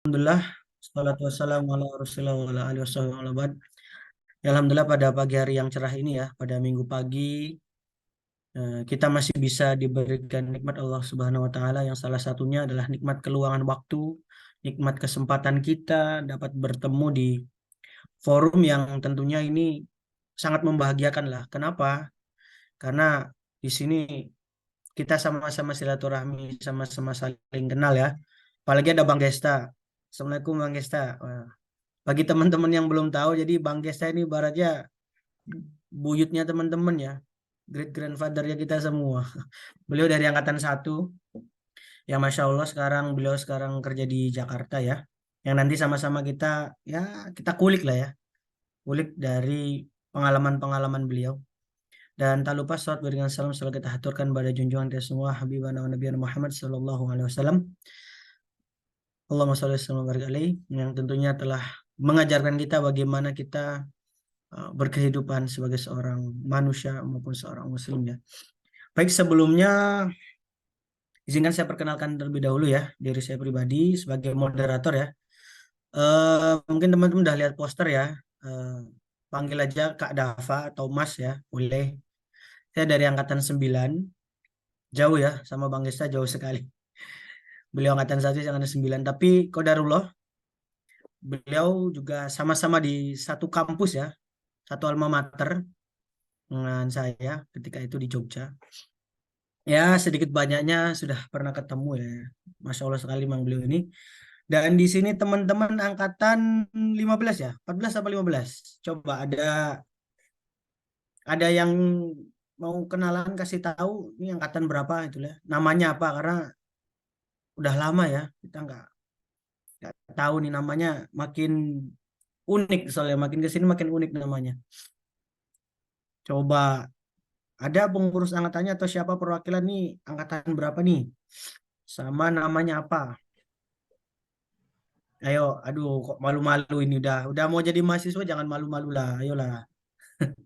Alhamdulillah, salatu wassalamu ala rasulillah wa ala alihi wasallam wa ala ba'd. Ya, Alhamdulillah pada pagi hari yang cerah ini ya, pada minggu pagi kita masih bisa diberikan nikmat Allah Subhanahu wa taala yang salah satunya adalah nikmat keluangan waktu, nikmat kesempatan kita dapat bertemu di forum yang tentunya ini sangat membahagiakan lah. Kenapa? Karena di sini kita sama-sama silaturahmi, sama-sama saling kenal ya. Apalagi ada Bang Gesta. Assalamualaikum Bang Gesta. Bagi teman-teman yang belum tahu, jadi Bang Gesta ini ibaratnya buyutnya teman-teman ya, great grandfathernya kita semua. Beliau dari angkatan 1, ya Masya Allah beliau sekarang kerja di Jakarta ya. Yang nanti sama-sama kita ya kita kulik lah ya, kulik dari pengalaman-pengalaman beliau. Dan tak lupa salawat berikan salam selalu kita haturkan pada junjungan kita semua Habibana wa Nabiyana Muhammad Sallallahu Alaihi Wasallam. Allahumma sholli wa sallim wa barik alaihi, yang tentunya telah mengajarkan kita bagaimana kita berkehidupan sebagai seorang manusia maupun seorang muslim ya. Baik, sebelumnya izinkan saya perkenalkan terlebih dahulu ya diri saya pribadi sebagai moderator ya. Mungkin teman-teman udah lihat poster ya. Eh, Panggil aja Kak Dava atau Mas ya, boleh. Saya dari angkatan 9, jauh ya sama Bang Gesta, jauh sekali. Beliau angkatan 1, saya angkatan 9, tapi qadarullah beliau juga sama-sama di satu kampus ya, satu alma mater dengan saya ketika itu di Jogja. Ya, sedikit banyaknya sudah pernah ketemu ya. Masya Allah sekali Mang beliau ini. Dan di sini teman-teman angkatan 15 ya, 14 apa 15? Coba ada yang mau kenalan, kasih tahu ini angkatan berapa itu ya. Namanya apa? Karena udah lama ya kita nggak tahu nih namanya, makin unik soalnya makin kesini makin unik namanya. Coba ada pengurus angkatannya atau siapa perwakilan nih angkatan berapa nih? Sama namanya apa? Ayo, aduh kok malu-malu ini udah mau jadi mahasiswa jangan malu-malu lah, ayolah.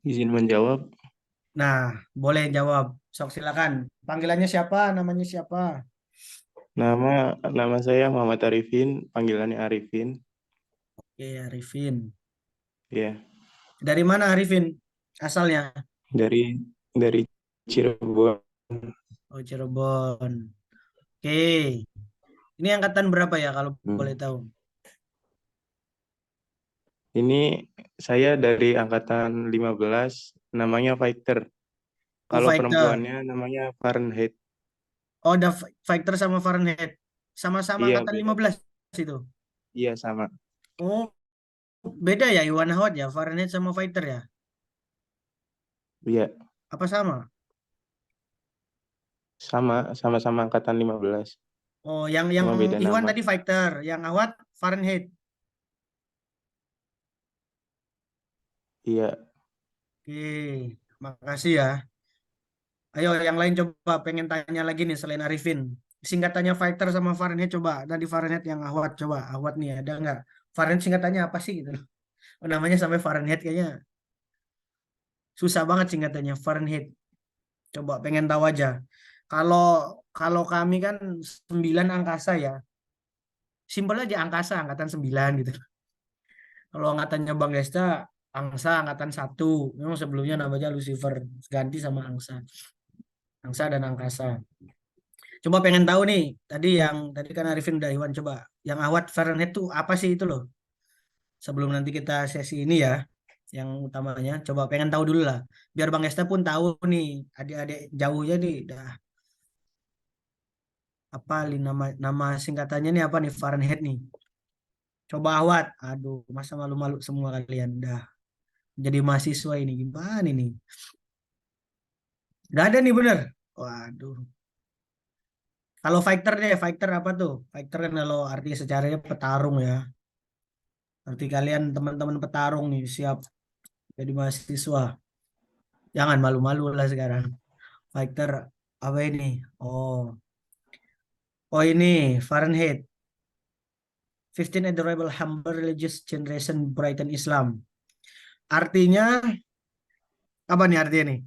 Izin menjawab, Nah, boleh jawab. Sok silakan. Panggilannya siapa? Namanya siapa? nama nama saya Muhammad Arifin, panggilannya Arifin. Oke, Arifin. Ya, Dari mana Arifin? Asalnya? dari dari Cirebon. Oh, Cirebon. Oke. Ini angkatan berapa ya kalau boleh Hmm. tahu? Ini saya dari angkatan 15, namanya Fighter. Oh, Kalau Fighter. perempuannya namanya Fahrenheit. Oh, ada Fighter sama Fahrenheit. Sama-sama Iya, angkatan beda. 15 itu. Iya, sama. Oh, beda ya Iwan Hawat ya, Fahrenheit sama Fighter ya? Iya, Apa sama? sama-sama angkatan 15. Oh, yang Cuma beda Iwan nama. tadi Fighter, yang Awat Fahrenheit. Iya, Oke, makasih ya. Ayo yang lain coba pengen tanya lagi nih selain Arifin. Singkatannya Fighter sama Fahrenheit coba. Tadi Fahrenheit yang Ahwat coba. Ahwat nih ada nggak? Fahrenheit singkatannya apa sih gitu loh. Oh, namanya sampai Fahrenheit kayaknya susah banget singkatannya Fahrenheit. Coba pengen tahu aja. Kalau kalau kami kan 9 angkasa ya. Simpel aja angkasa angkatan 9 gitu. Kalau angkatannya Bang Desta Angsa angkatan 1. Memang sebelumnya namanya Lucifer, ganti sama Angsa. Angsa dan Angkasa. Coba pengen tahu nih, tadi kan Arifin udah Iwan coba. Yang awat Fahrenheit tuh apa sih itu loh? Sebelum nanti kita sesi ini ya, yang utamanya coba pengen tahu dulu lah. Biar Bang Esta pun tahu nih, adik-adik jauhnya nih, dah apa nama nama singkatannya nih apa nih Fahrenheit nih. Coba awat. Aduh, masa malu-malu semua kalian dah. Jadi mahasiswa ini gimana nih? Gak ada nih bener. Waduh. Kalau fighter deh, fighter apa tuh? Fighter kan kalau artinya secaranya petarung ya. Nanti kalian teman-teman petarung nih siap jadi mahasiswa. Jangan malu-malu lah sekarang. Fighter apa ini? Oh, oh ini Fahrenheit. 15 Adorable Humble Religious Generation Brighten Islam. Artinya apa nih artinya nih?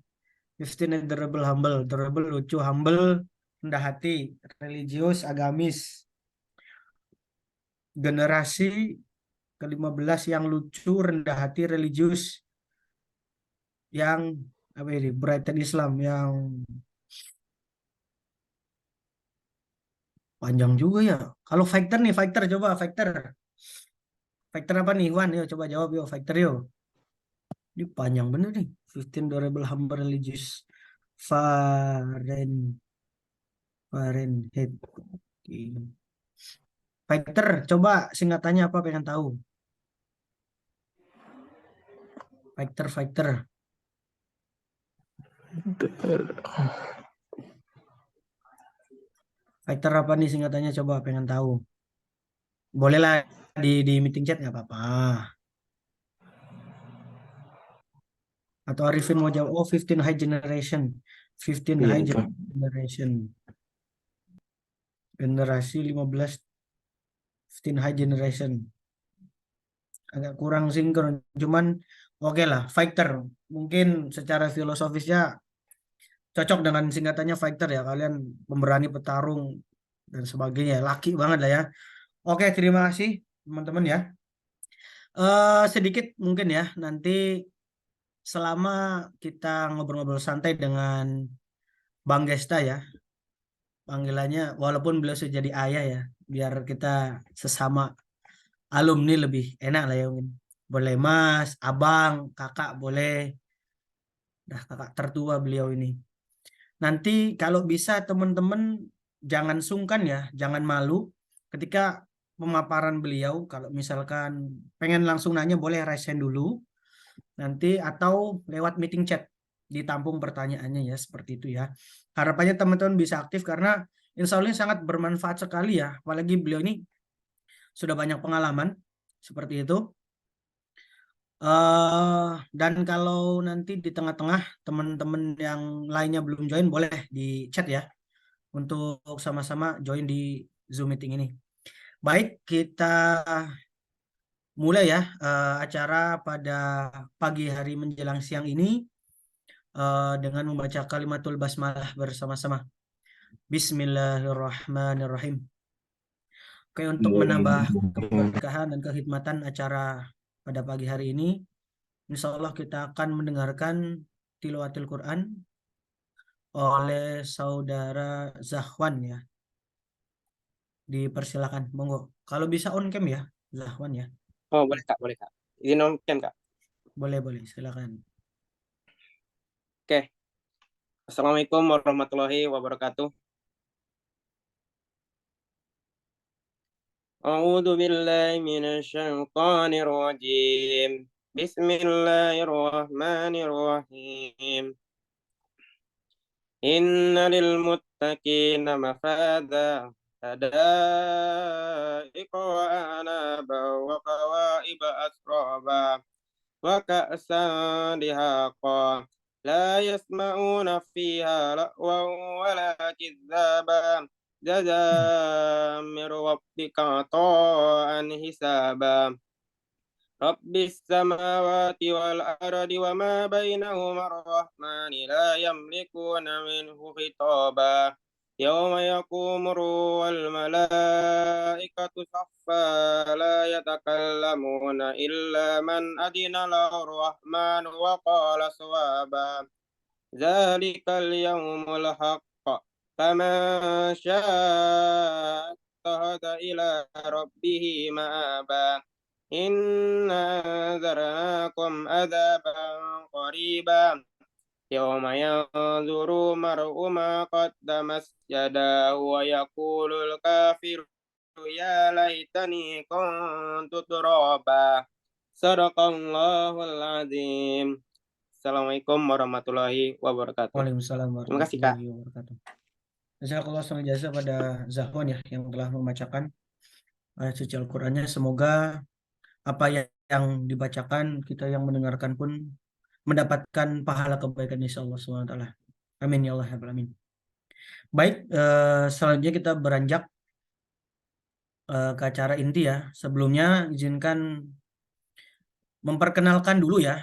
15 Adorable Humble. Adorable lucu, humble rendah hati, religius, agamis. Generasi ke-15 yang lucu, rendah hati, religius, yang apa ini? Brighten Islam, yang panjang juga ya. Kalau fighter nih, fighter coba fighter. Fighter apa nih, Iwan? Yuk coba jawab yuk, fighter yuk. Ini panjang bener nih. 15 durable humble religious Fahrenheit. Oke. Fighter, coba singkatannya apa pengen tahu. Fighter. Fighter apa nih singkatannya coba pengen tahu. Bolehlah di meeting chat nggak apa-apa. Atau Arifin mau jawab, oh 15 high generation. 15 Iya high itu. generation. Generasi 15, 15 high generation. Agak kurang sinkron. Cuman oke lah, fighter. Mungkin secara filosofisnya cocok dengan singkatannya fighter ya. Kalian pemberani petarung dan sebagainya. Laki banget lah ya. Oke, terima kasih teman-teman ya. Sedikit mungkin ya, nanti selama kita ngobrol-ngobrol santai dengan Bang Gesta ya, panggilannya walaupun beliau sudah jadi ayah ya, biar kita sesama alumni lebih enak lah ya mungkin. Boleh Mas, Abang, Kakak boleh. Dah kakak tertua beliau ini. Nanti kalau bisa teman-teman jangan sungkan ya, jangan malu ketika pemaparan beliau. Kalau misalkan pengen langsung nanya boleh raise hand dulu nanti atau lewat meeting chat ditampung pertanyaannya ya seperti itu ya. Harapannya teman-teman bisa aktif karena insya Allah ini sangat bermanfaat sekali ya. Apalagi beliau ini sudah banyak pengalaman seperti itu. Dan kalau nanti di tengah-tengah teman-teman yang lainnya belum join boleh di chat ya untuk sama-sama join di Zoom meeting ini. Baik, kita mulai ya acara pada pagi hari menjelang siang ini dengan membaca kalimatul basmalah bersama-sama. Bismillahirrahmanirrahim. Oke, untuk menambah keberkahan dan kekhidmatan acara pada pagi hari ini, insya Allah kita akan mendengarkan tilawatil Quran oleh saudara Zahwan ya. Dipersilakan, monggo. Kalau bisa on cam ya, Zahwan ya. Oh, boleh Kak, boleh Kak. Izin on cam Kak. Boleh, silakan. Oke. Assalamualaikum warahmatullahi wabarakatuh. A'udzu billahi minasyaitonir rajim. Bismillahirrahmanirrahim. Inna lil muttaqina mafada. Hadaiqa wa anaba wa qawaiba asraba. Wa ka'san dihaqa. La yasma'una fiha la'wan wa la kizzaban. جزاء من ربك عطاء حسابا رب السماوات والأرض وما بينهما الرحمن لا يملكون منه خطابا يوم يقوم الروح والملائكة صفا لا يتكلمون إلا من أذن له الرحمن وقال صوابا ذلك اليوم الحق فمن شاء اتخذ إلى ربه مآبا إنا أنذرناكم عذابا قريبا يوم ينظر المرء ما قدمت يداه ويقول الكافر يا ليتني كنت ترابا صدق الله العظيم. Assalamualaikum warahmatullahi wabarakatuh. Waalaikumsalam Terima kasih Kak. warahmatullahi wabarakatuh. Jazakallah khairan jasa pada Zahwan ya yang telah membacakan ayat suci Al-Qur'annya. Semoga apa yang dibacakan kita yang mendengarkan pun mendapatkan pahala kebaikan insyaallah SWT. Amin ya Allah ya Rabbal alamin. Baik, selanjutnya kita beranjak ke acara inti ya. Sebelumnya izinkan memperkenalkan dulu ya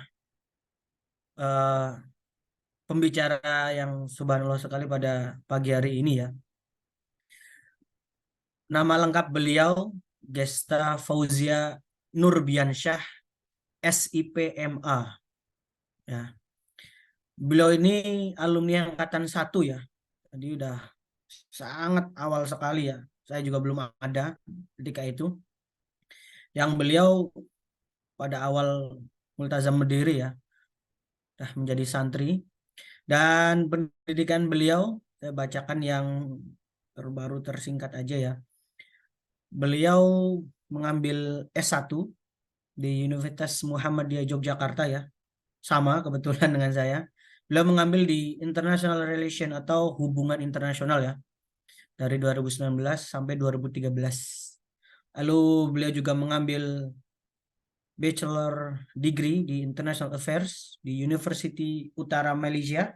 pembicara yang subhanallah sekali pada pagi hari ini ya. Nama lengkap beliau Gesta Fauzia Nurbiansyah, SIPMA. Ya. Beliau ini alumni angkatan 1 ya. Jadi udah sangat awal sekali ya. Saya juga belum ada ketika itu. Yang beliau pada awal Multazam berdiri ya, dah menjadi santri. Dan pendidikan beliau, saya bacakan yang terbaru tersingkat aja ya. Beliau mengambil S1 di Universitas Muhammadiyah Yogyakarta ya. Sama kebetulan dengan saya. Beliau mengambil di International Relation atau hubungan internasional ya. Dari 2019 sampai 2013. Lalu beliau juga mengambil Bachelor Degree di International Affairs di University Utara Malaysia.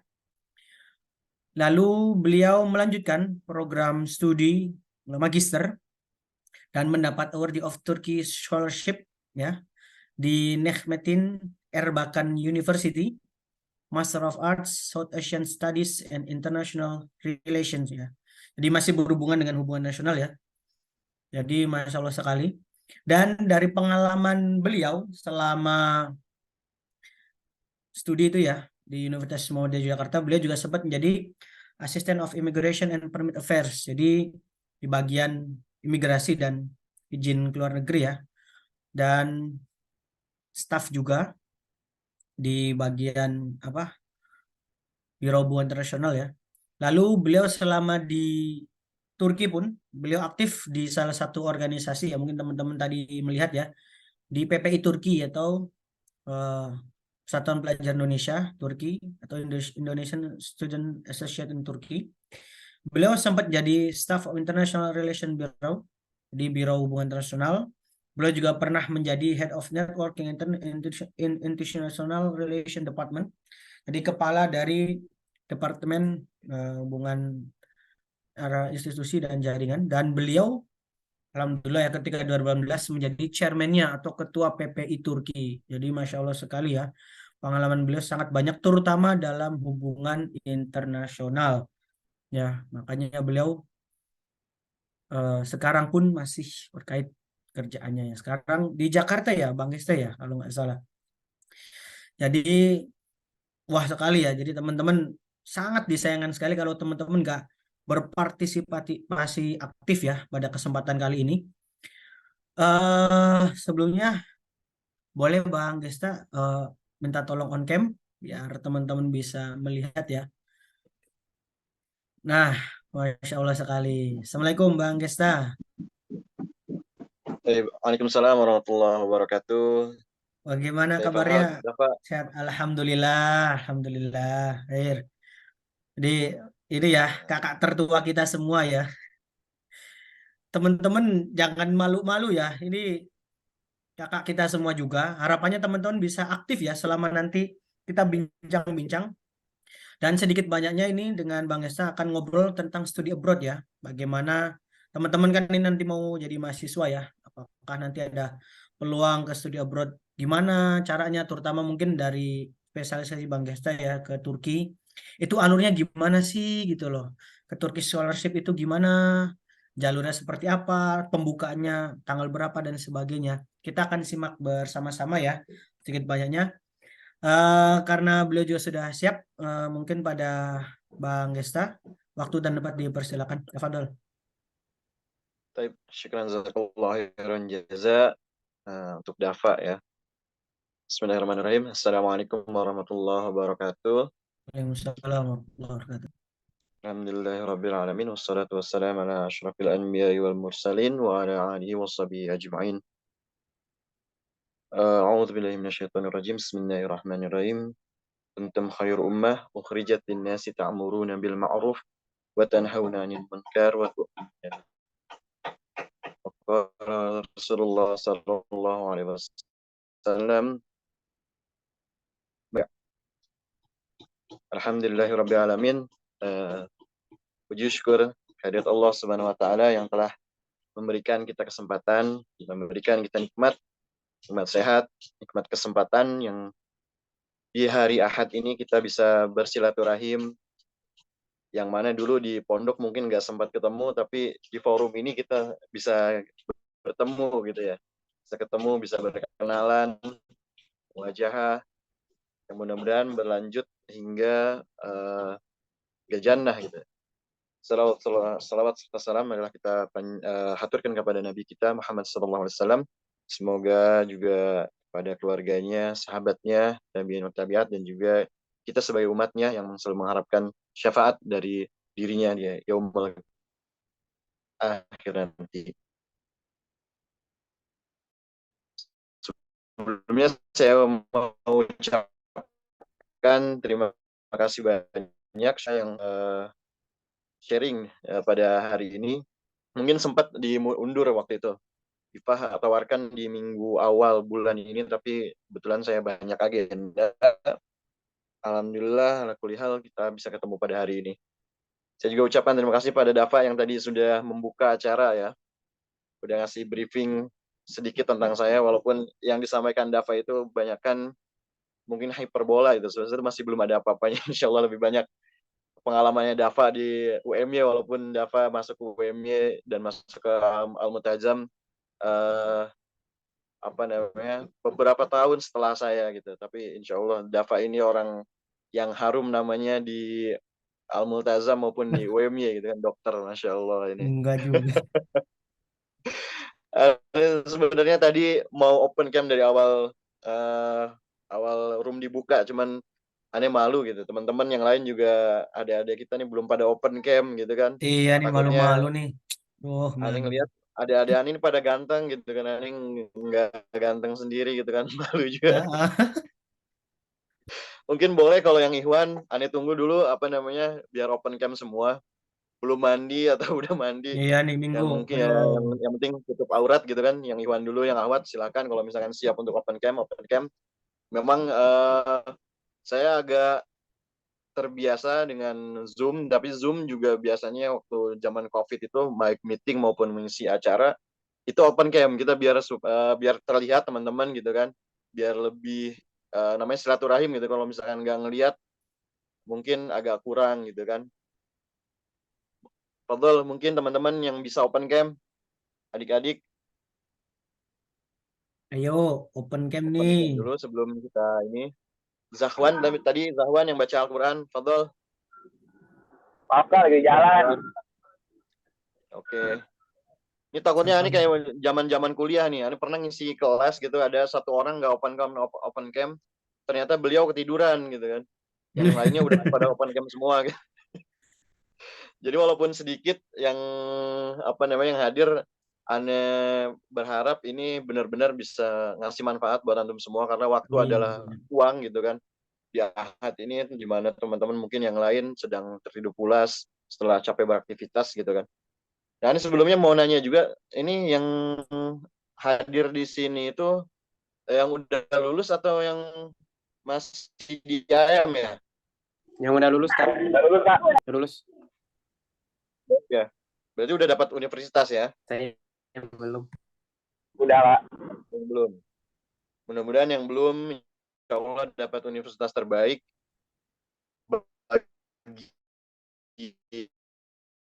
Lalu beliau melanjutkan program studi magister dan mendapat Award of Turkey Scholarship ya di Necmettin Erbakan University, Master of Arts, South Asian Studies and International Relations ya. Jadi masih berhubungan dengan hubungan nasional ya. Jadi masya Allah sekali. Dan dari pengalaman beliau selama studi itu ya di Universitas Muhammadiyah Jakarta, beliau juga sempat menjadi Assistant of Immigration and Permit Affairs. Jadi di bagian imigrasi dan izin keluar negeri ya. Dan staf juga di bagian Biro Hubungan Internasional ya. Lalu beliau selama di Turki pun beliau aktif di salah satu organisasi ya, mungkin teman-teman tadi melihat ya, di PPI Turki atau Persatuan Pelajar Indonesia Turki atau Indonesian Student Association Turki. Beliau sempat jadi Staff of International Relation Bureau di Biro Hubungan Internasional. Beliau juga pernah menjadi Head of Networking International Relation Department. Jadi kepala dari Departemen Hubungan Institusi dan Jaringan. Dan beliau alhamdulillah ya ketika 2018 menjadi chairman-nya atau ketua PPI Turki. Jadi Masya Allah sekali ya. Pengalaman beliau sangat banyak terutama dalam hubungan internasional. Ya, makanya beliau sekarang pun masih terkait kerjaannya ya. Sekarang di Jakarta ya, Bang Gesta ya, kalau nggak salah. Jadi wah sekali ya. Jadi teman-teman sangat disayangkan sekali kalau teman-teman nggak berpartisipasi aktif ya pada kesempatan kali ini. Sebelumnya boleh Bang Gesta minta tolong on cam biar teman-teman bisa melihat ya. Nah, Masya Allah sekali. Assalamualaikum Bang Gesta. Waalaikumsalam warahmatullahi wabarakatuh. Bagaimana kabarnya? Sehat. Alhamdulillah, alhamdulillah. Jadi ini ya kakak tertua kita semua ya. Teman-teman jangan malu-malu ya. Ini kakak kita semua juga. Harapannya teman-teman bisa aktif ya selama nanti kita bincang-bincang. Dan sedikit banyaknya ini dengan Bang Esta akan ngobrol tentang studi abroad ya. Bagaimana teman-teman kan ini nanti mau jadi mahasiswa ya. Apakah nanti ada peluang ke studi abroad? Gimana caranya terutama mungkin dari spesialisasi Bang Gesta ya ke Turki. Itu alurnya gimana sih gitu loh. Ke Turki scholarship itu gimana? Jalurnya seperti apa? Pembukaannya tanggal berapa dan sebagainya. Kita akan simak bersama-sama ya. Sedikit banyaknya. Karena beliau juga sudah siap, mungkin pada Bang Gesta, waktu dan tempat dipersilakan. Tafadhol. Baik, syukran jazakallahu khairan jaza untuk Dafa ya. Bismillahirrahmanirrahim. Assalamualaikum warahmatullahi wabarakatuh. Waalaikumsalam warahmatullahi wabarakatuh. Alhamdulillahirabbil alamin wassalatu wassalamu ala asyrafil anbiya'i wal mursalin wa ala alihi washabihi ajma'in. A'udzu billahi minasyaitonir rajim. Bismillahirrahmanirrahim. Kuntum khairu ummah ukhrijat lin-nasi ta'muruna bil ma'ruf wa tanhauna 'anil munkar wa tu'minuna. Rasulullah sallallahu alaihi wasallam. Alhamdulillahirabbil alamin. Puji syukur kehadirat Allah Subhanahu wa taala yang telah memberikan kita kesempatan, memberikan kita nikmat sehat, nikmat kesempatan yang di hari Ahad ini kita bisa bersilaturahim, yang mana dulu di pondok mungkin nggak sempat ketemu, tapi di forum ini kita bisa bertemu gitu ya. Bisa ketemu, bisa berkenalan, wajah, yang mudah-mudahan berlanjut hingga ke jannah gitu. Salawat serta salam adalah kita haturkan kepada Nabi kita Muhammad SAW. Semoga juga pada keluarganya, sahabatnya, tabi'in tabi'at, dan juga kita sebagai umatnya yang selalu mengharapkan syafaat dari dirinya di yaumul akhir nanti. Sebelumnya saya mau ucapkan terima kasih banyak saya yang sharing pada hari ini. Mungkin sempat diundur waktu itu. Ifah tawarkan di minggu awal bulan ini, tapi kebetulan saya banyak agenda. Alhamdulillah, ala kulli hal kita bisa ketemu pada hari ini. Saya juga ucapkan terima kasih pada Dafa yang tadi sudah membuka acara ya. Udah ngasih briefing sedikit tentang saya, walaupun yang disampaikan Dafa itu banyakkan mungkin hyperbola itu. Sebenarnya masih belum ada apa-apanya. Insya Allah lebih banyak pengalamannya Dafa di UMY, walaupun Dafa masuk ke UMY dan masuk ke Al-Mutajam beberapa tahun setelah saya gitu. Tapi insya Allah Dafa ini orang yang harum namanya di Al-Multazam maupun di UMY gitu kan, dokter, Masya Allah ini. Enggak juga. Sebenarnya tadi mau open cam dari awal room dibuka, cuman aneh malu gitu. Teman-teman yang lain juga, adik-adik kita nih belum pada open cam gitu kan. Iya nih, Takutnya malu-malu nih. Oh, aneh malu. ngeliat adik-adik aneh ini pada ganteng gitu kan, aneh nggak ganteng sendiri gitu kan, malu juga. Mungkin boleh kalau yang Ikhwan, aneh tunggu dulu biar open cam semua. Belum mandi atau udah mandi. Iya nih, Minggu. Yang mungkin ya, Aduh. yang penting tutup aurat gitu kan. Yang Ikhwan dulu, yang Ahwat silakan kalau misalkan siap untuk open cam, open cam. Memang saya agak terbiasa dengan Zoom, tapi Zoom juga biasanya waktu zaman COVID itu mic meeting maupun mengisi acara itu open cam, kita biar terlihat teman-teman gitu kan, biar lebih namanya silaturahim gitu. Kalau misalkan nggak ngelihat mungkin agak kurang gitu kan. Fadol, mungkin teman-teman yang bisa open cam, adik-adik Ayo, open cam open nih. cam dulu sebelum kita ini. Zahwan, tadi Zahwan yang baca Al-Quran, Fadol. Maaf Kak, lagi jalan. Oke. Ini takutnya ini kayak zaman-zaman kuliah nih. Ini pernah ngisi kelas gitu, ada satu orang nggak open cam, ternyata beliau ketiduran gitu kan. Yang lainnya udah pada open cam semua. Gitu. Jadi walaupun sedikit yang yang hadir, aneh berharap ini benar-benar bisa ngasih manfaat buat antum semua, karena waktu adalah uang gitu kan. Di Ahad ini di mana teman-teman mungkin yang lain sedang tertidur pulas setelah capek beraktivitas gitu kan. Nah, ini sebelumnya mau nanya juga, ini yang hadir di sini itu yang udah lulus atau yang masih di IAM ya? Yang udah lulus Kak. Udah lulus Kak. Udah lulus. Ya. Berarti udah dapat universitas ya? Saya belum. Udah Kak. Belum. Mudah-mudahan yang belum, insya Allah dapat universitas terbaik bagi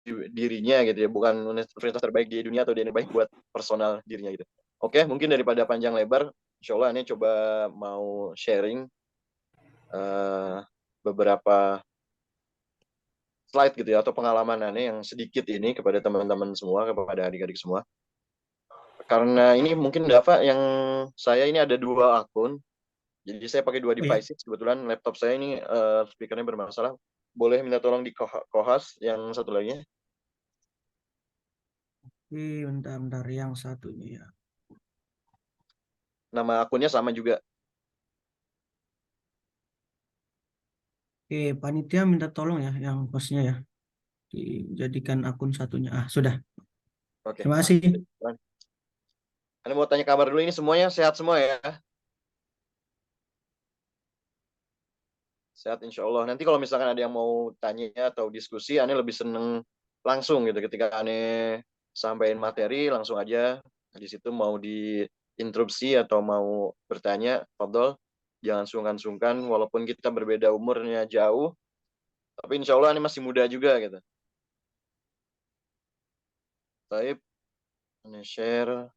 dirinya gitu ya, bukan universitas terbaik di dunia atau di baik buat personal dirinya gitu. Oke, mungkin daripada panjang lebar, insya Allah ini coba mau sharing beberapa slide gitu ya, atau pengalaman aneh yang sedikit ini kepada teman-teman semua, kepada adik-adik semua. Karena ini mungkin Dava, yang saya ini ada 2 akun, jadi saya pakai 2 devices. Kebetulan laptop saya ini speakernya bermasalah. Boleh minta tolong di co-host yang satu lagi? Bentar, yang satunya ya. Nama akunnya sama juga. Panitia minta tolong ya, yang hostnya ya, dijadikan akun satunya. Sudah. Oke. Terima kasih. Anda mau tanya kabar dulu, ini semuanya sehat semua ya? Sehat insya Allah. Nanti kalau misalkan ada yang mau tanya atau diskusi, Ane lebih seneng langsung gitu. Ketika Ane sampaikan materi, langsung aja. Di situ mau diinterupsi atau mau bertanya, fadol. Jangan sungkan-sungkan, walaupun kita berbeda umurnya jauh, tapi insya Allah Ane masih muda juga gitu. Baik, Ane share.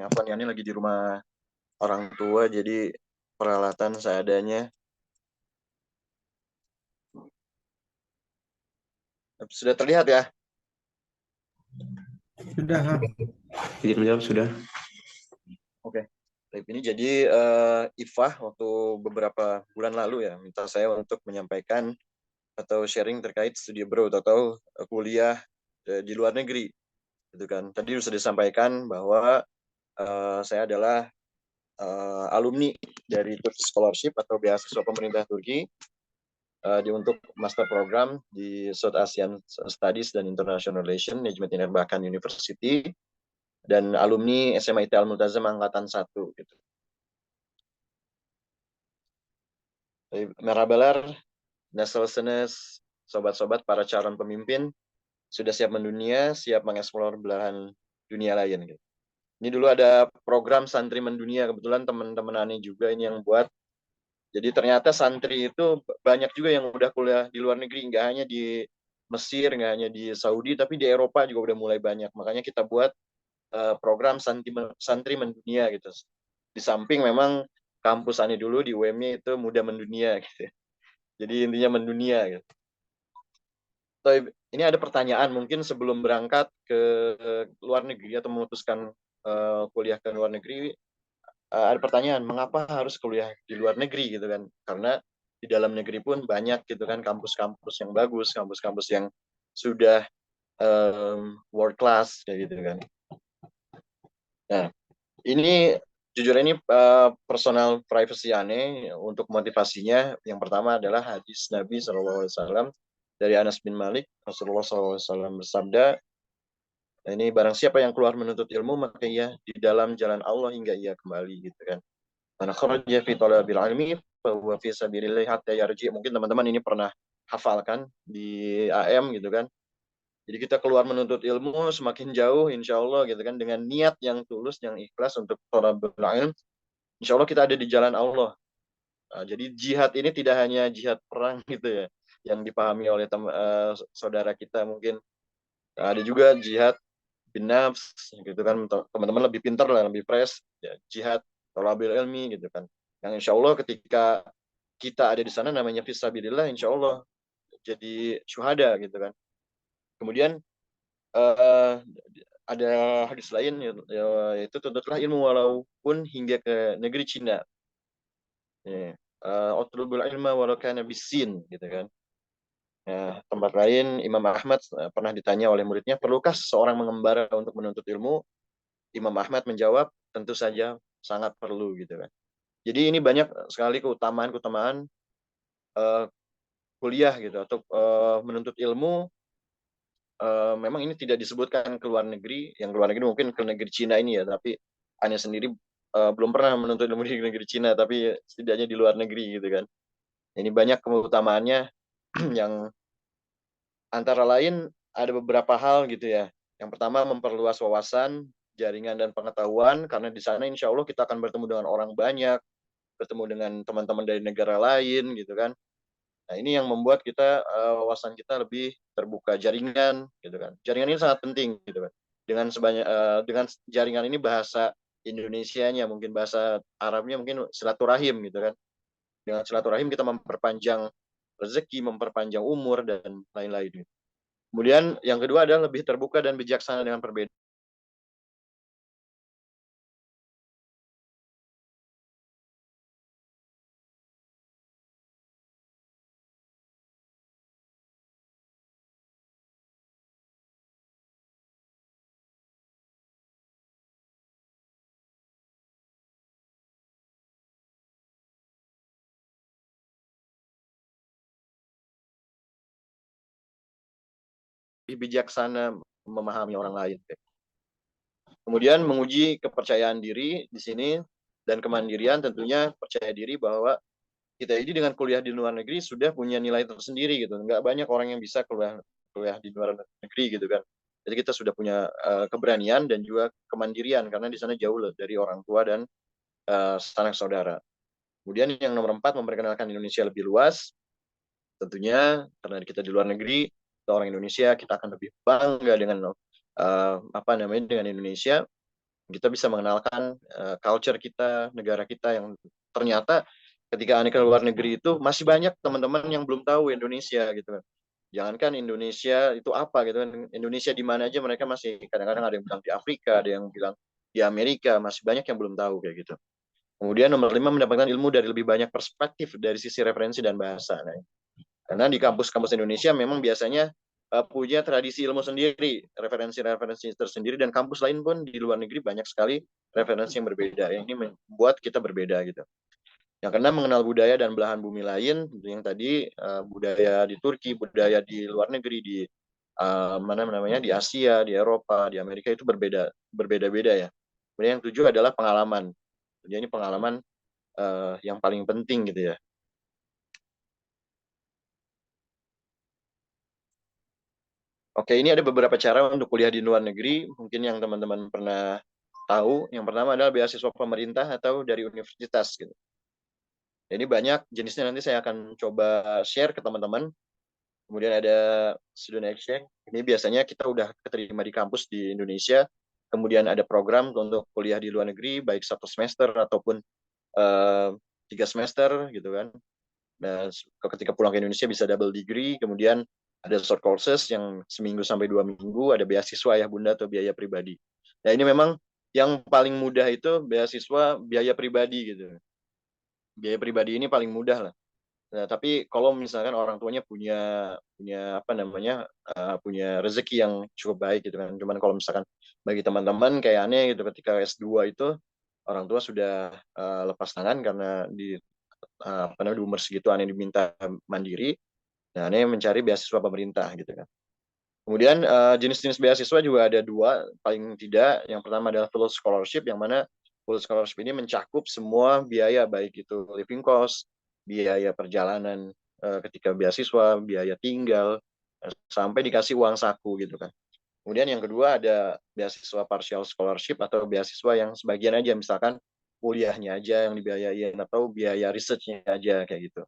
Afwan ya, ini lagi di rumah orang tua, jadi peralatan seadanya. Sudah terlihat ya? Sudah, ha. Izin menjawab sudah. Oke. Baik, ini jadi Ifah waktu beberapa bulan lalu ya minta saya untuk menyampaikan atau sharing terkait studi abroad atau kuliah di luar negeri, gitu kan. Tadi sudah disampaikan bahwa saya adalah alumni dari Turkish Scholarship atau beasiswa pemerintah Turki untuk master program di South Asian Studies dan International Relations Najmuddin Erbakan University dan alumni SMA IT Al-Multazam angkatan 1 gitu. Merabalar, Nasal Senes, sobat-sobat para calon pemimpin sudah siap mendunia, siap mengeksplor belahan dunia lain gitu. Ini dulu ada program santri mendunia, kebetulan teman-teman Ani juga ini yang buat. Jadi ternyata santri itu banyak juga yang udah kuliah di luar negeri, nggak hanya di Mesir, nggak hanya di Saudi, tapi di Eropa juga udah mulai banyak. Makanya kita buat program santri mendunia gitu. Di samping memang kampus Ani dulu di UM-nya itu muda mendunia gitu. Jadi intinya mendunia gitu. Ini ada pertanyaan mungkin sebelum berangkat ke luar negeri atau memutuskan kuliah ke luar negeri, ada pertanyaan mengapa harus kuliah di luar negeri gitu kan? Karena di dalam negeri pun banyak gitu kan kampus-kampus yang bagus, kampus-kampus yang sudah world class kayak gitu kan. Nah, ini jujur ini personal privacy aneh untuk motivasinya. Yang pertama adalah hadis Nabi SAW dari Anas bin Malik, Rasulullah SAW bersabda, ini barang siapa yang keluar menuntut ilmu maka ia di dalam jalan Allah hingga ia kembali gitu kan. Man kharaja fi talabil ilmi fa huwa fi sabilillah hatta yarji. Mungkin teman-teman ini pernah hafalkan di AM gitu kan. Jadi kita keluar menuntut ilmu semakin jauh insya Allah gitu kan dengan niat yang tulus, yang ikhlas untuk talabul ilm. Insya Allah kita ada di jalan Allah. Nah, jadi jihad ini tidak hanya jihad perang gitu ya, yang dipahami oleh saudara kita mungkin. Nah, ada juga jihad bin nafs gitu kan, teman-teman lebih pintar lah, lebih fresh ya, jihad talabul ilmi gitu kan. Yang insya Allah ketika kita ada di sana namanya fisabilillah, insya Allah jadi syuhada gitu kan. Kemudian ada hadis lain yaitu tuntutlah ilmu walaupun hingga ke negeri Cina. Utlubul ilma walau kana bisin gitu kan. Ya, tempat lain Imam Ahmad pernah ditanya oleh muridnya, perlukah seorang mengembara untuk menuntut ilmu? Imam Ahmad menjawab, tentu saja sangat perlu gitu kan. Jadi ini banyak sekali keutamaan kuliah gitu atau menuntut ilmu. Memang ini tidak disebutkan ke luar negeri, yang ke luar negeri mungkin ke negeri Cina ini ya, tapi Anya sendiri belum pernah menuntut ilmu di negeri Cina, tapi setidaknya di luar negeri gitu kan. Ini banyak keutamaannya yang antara lain ada beberapa hal gitu ya. Yang pertama memperluas wawasan, jaringan dan pengetahuan, karena di sana insya Allah kita akan bertemu dengan orang banyak, bertemu dengan teman-teman dari negara lain gitu kan. Nah ini yang membuat kita wawasan kita lebih terbuka, jaringan gitu kan. Jaringan ini sangat penting gitu kan. Dengan jaringan ini bahasa Indonesianya, mungkin bahasa Arabnya mungkin silaturahim gitu kan. Dengan silaturahim kita memperpanjang rezeki, memperpanjang umur dan lain-lain. Kemudian yang kedua adalah lebih terbuka dan bijaksana dengan perbedaan. Bijaksana memahami orang lain. Kemudian menguji kepercayaan diri di sini dan kemandirian, tentunya percaya diri bahwa kita ini dengan kuliah di luar negeri sudah punya nilai tersendiri gitu. Nggak banyak orang yang bisa kuliah di luar negeri gitu kan. Jadi kita sudah punya keberanian dan juga kemandirian karena di sana jauh dari orang tua dan sanak saudara. Kemudian yang nomor 4, memperkenalkan Indonesia lebih luas. Tentunya karena kita di luar negeri, orang Indonesia, kita akan lebih bangga dengan dengan Indonesia. Kita bisa mengenalkan culture kita, negara kita yang ternyata ketika Ane ke luar negeri itu masih banyak teman-teman yang belum tahu Indonesia gitu kan. Jangankan Indonesia itu apa gitu kan. Indonesia di mana aja mereka masih kadang-kadang ada yang bilang di Afrika, ada yang bilang di Amerika, masih banyak yang belum tahu kayak gitu. Kemudian nomor 5 mendapatkan ilmu dari lebih banyak perspektif dari sisi referensi dan bahasa. Nah, karena di kampus-kampus Indonesia memang biasanya punya tradisi ilmu sendiri, referensi-referensi tersendiri, dan kampus lain pun di luar negeri banyak sekali referensi yang berbeda. Yang ini membuat kita berbeda gitu. Yang keenam mengenal budaya dan belahan bumi lain, yang tadi budaya di Turki, budaya di luar negeri, di mana namanya di Asia, di Eropa, di Amerika itu berbeda-beda ya. Kemudian yang tujuh adalah pengalaman. Jadi ini pengalaman yang paling penting gitu ya. Oke, ini ada beberapa cara untuk kuliah di luar negeri. Mungkin yang teman-teman pernah tahu. Yang pertama adalah beasiswa pemerintah atau dari universitas gitu. Ini banyak jenisnya, nanti saya akan coba share ke teman-teman. Kemudian ada student exchange. Ini biasanya kita udah keterima di kampus di Indonesia. Kemudian ada program untuk kuliah di luar negeri, baik 1 semester ataupun 3 semester gitu kan. Nah, ketika pulang ke Indonesia bisa double degree. Kemudian ada short courses yang seminggu sampai 2 minggu, ada beasiswa ayah bunda atau biaya pribadi. Nah ini memang yang paling mudah itu beasiswa biaya pribadi gitu. Biaya pribadi ini paling mudah lah. Nah, tapi kalau misalkan orang tuanya punya apa namanya punya rezeki yang cukup baik gitu kan. Cuman kalau misalkan bagi teman-teman kayak aneh gitu ketika S2 itu orang tua sudah lepas tangan karena di apa namanya di umur segitu aneh diminta mandiri. Nah, aneh mencari beasiswa pemerintah gitu kan. Kemudian jenis-jenis beasiswa juga ada 2 paling tidak. Yang pertama adalah full scholarship, yang mana full scholarship ini mencakup semua biaya, baik itu living cost, biaya perjalanan ketika beasiswa, biaya tinggal, sampai dikasih uang saku gitu kan. Kemudian yang kedua ada beasiswa partial scholarship atau beasiswa yang sebagian aja, misalkan kuliahnya aja yang dibiayain atau biaya research-nya aja kayak gitu.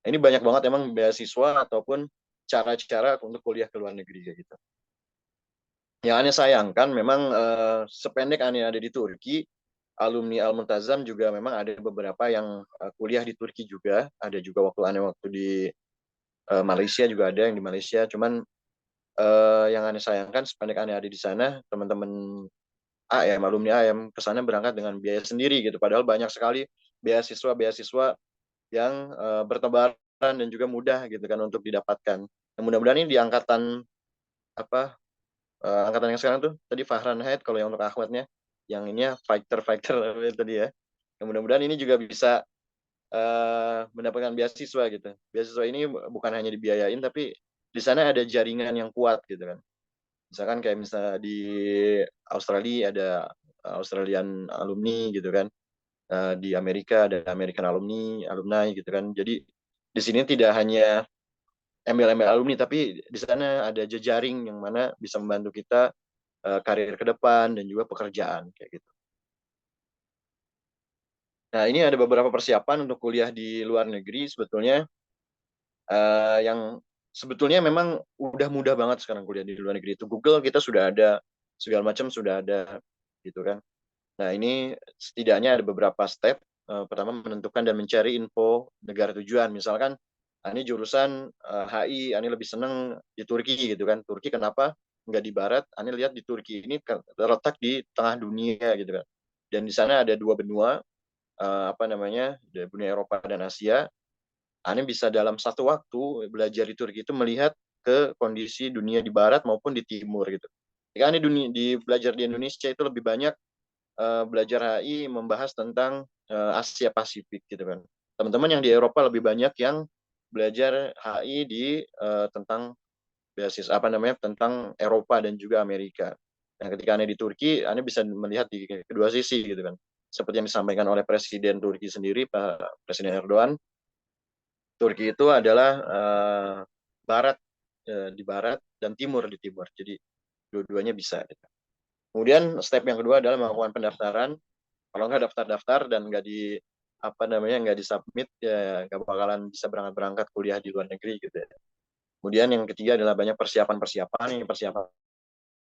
Ini banyak banget emang beasiswa ataupun cara-cara untuk kuliah ke luar negeri kayak gitu. Yang aneh sayangkan memang sependek aneh ada di Turki, alumni Al-Muntazam juga memang ada beberapa yang kuliah di Turki juga. Ada juga waktu di Malaysia juga ada yang di Malaysia. Cuman yang aneh sayangkan sependek aneh ada di sana, teman-teman AM, alumni AM kesana berangkat dengan biaya sendiri gitu. Padahal banyak sekali beasiswa-beasiswa yang bertebaran dan juga mudah gitu kan untuk didapatkan. Nah, mudah-mudahan ini di angkatan apa angkatan yang sekarang tuh tadi Fahrenheit kalau yang untuk akhwatnya, yang ini fighter tadi ya. Yang mudah-mudahan ini juga bisa mendapatkan beasiswa gitu. Beasiswa ini bukan hanya dibiayain tapi di sana ada jaringan yang kuat gitu kan. Misalkan kayak misalnya di Australia ada Australian alumni gitu kan. Di Amerika ada American alumni gitu kan. Jadi di sini tidak hanya embel-embel alumni, tapi di sana ada jejaring yang mana bisa membantu kita karir ke depan dan juga pekerjaan kayak gitu. Nah, ini ada beberapa persiapan untuk kuliah di luar negeri sebetulnya yang sebetulnya memang udah mudah banget sekarang kuliah di luar negeri itu. Google kita sudah ada, segala macam sudah ada gitu kan. Nah, ini setidaknya ada beberapa step. Pertama menentukan dan mencari info negara tujuan. Misalkan ini jurusan HI, ini lebih seneng di Turki gitu kan. Turki kenapa nggak di barat? Ini lihat di Turki ini terletak di tengah dunia gitu kan. Dan di sana ada 2 benua, apa namanya, benua Eropa dan Asia. Ini bisa dalam satu waktu belajar di Turki itu melihat ke kondisi dunia di barat maupun di timur gitu. Jika Ane belajar di Indonesia itu lebih banyak belajar HI membahas tentang Asia Pasifik gitu kan. Teman-teman yang di Eropa lebih banyak yang belajar HI di tentang beasiswa apa namanya tentang Eropa dan juga Amerika. Nah, ketika Anda di Turki, Anda bisa melihat di kedua sisi gitu kan. Seperti yang disampaikan oleh Presiden Turki sendiri, Pak Presiden Erdogan, Turki itu adalah barat di barat dan timur di timur. Jadi dua-duanya bisa. Gitu. Kemudian step yang kedua adalah melakukan pendaftaran. Kalau nggak daftar-daftar dan nggak di apa namanya nggak disubmit ya nggak bakalan bisa berangkat kuliah di luar negeri gitu ya. Kemudian yang ketiga adalah banyak persiapan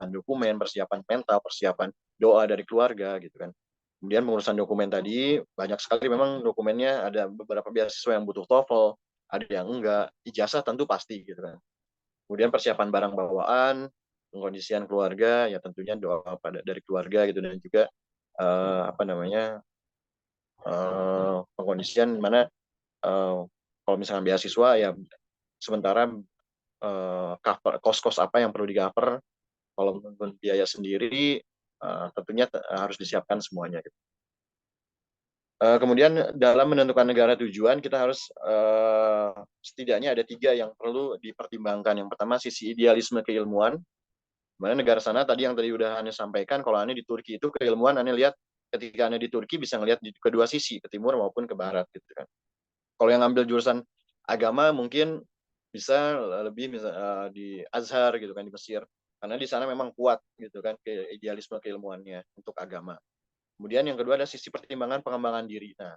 dokumen, persiapan mental, persiapan doa dari keluarga gitu kan. Kemudian pengurusan dokumen tadi banyak sekali memang dokumennya, ada beberapa beasiswa yang butuh TOEFL, ada yang enggak, ijazah tentu pasti gitu kan. Kemudian persiapan barang bawaan, pengkondisian keluarga, ya tentunya doa dari keluarga gitu, dan juga pengkondisian mana kalau misalkan beasiswa ya sementara cover kos-kos apa yang perlu di-cover. Kalau biaya sendiri tentunya harus disiapkan semuanya gitu. Kemudian dalam menentukan negara tujuan kita harus setidaknya ada 3 yang perlu dipertimbangkan. Yang pertama sisi idealisme keilmuan. Mana negara sana tadi yang tadi udah Ane sampaikan, kalau Ane di Turki itu keilmuan Ane lihat ketika Ane di Turki bisa ngelihat di kedua sisi, ke timur maupun ke barat gitu kan. Kalau yang ambil jurusan agama mungkin bisa lebih di Azhar gitu kan, di Mesir, karena di sana memang kuat gitu kan idealisme keilmuannya untuk agama. Kemudian yang kedua ada sisi pertimbangan pengembangan diri. Nah,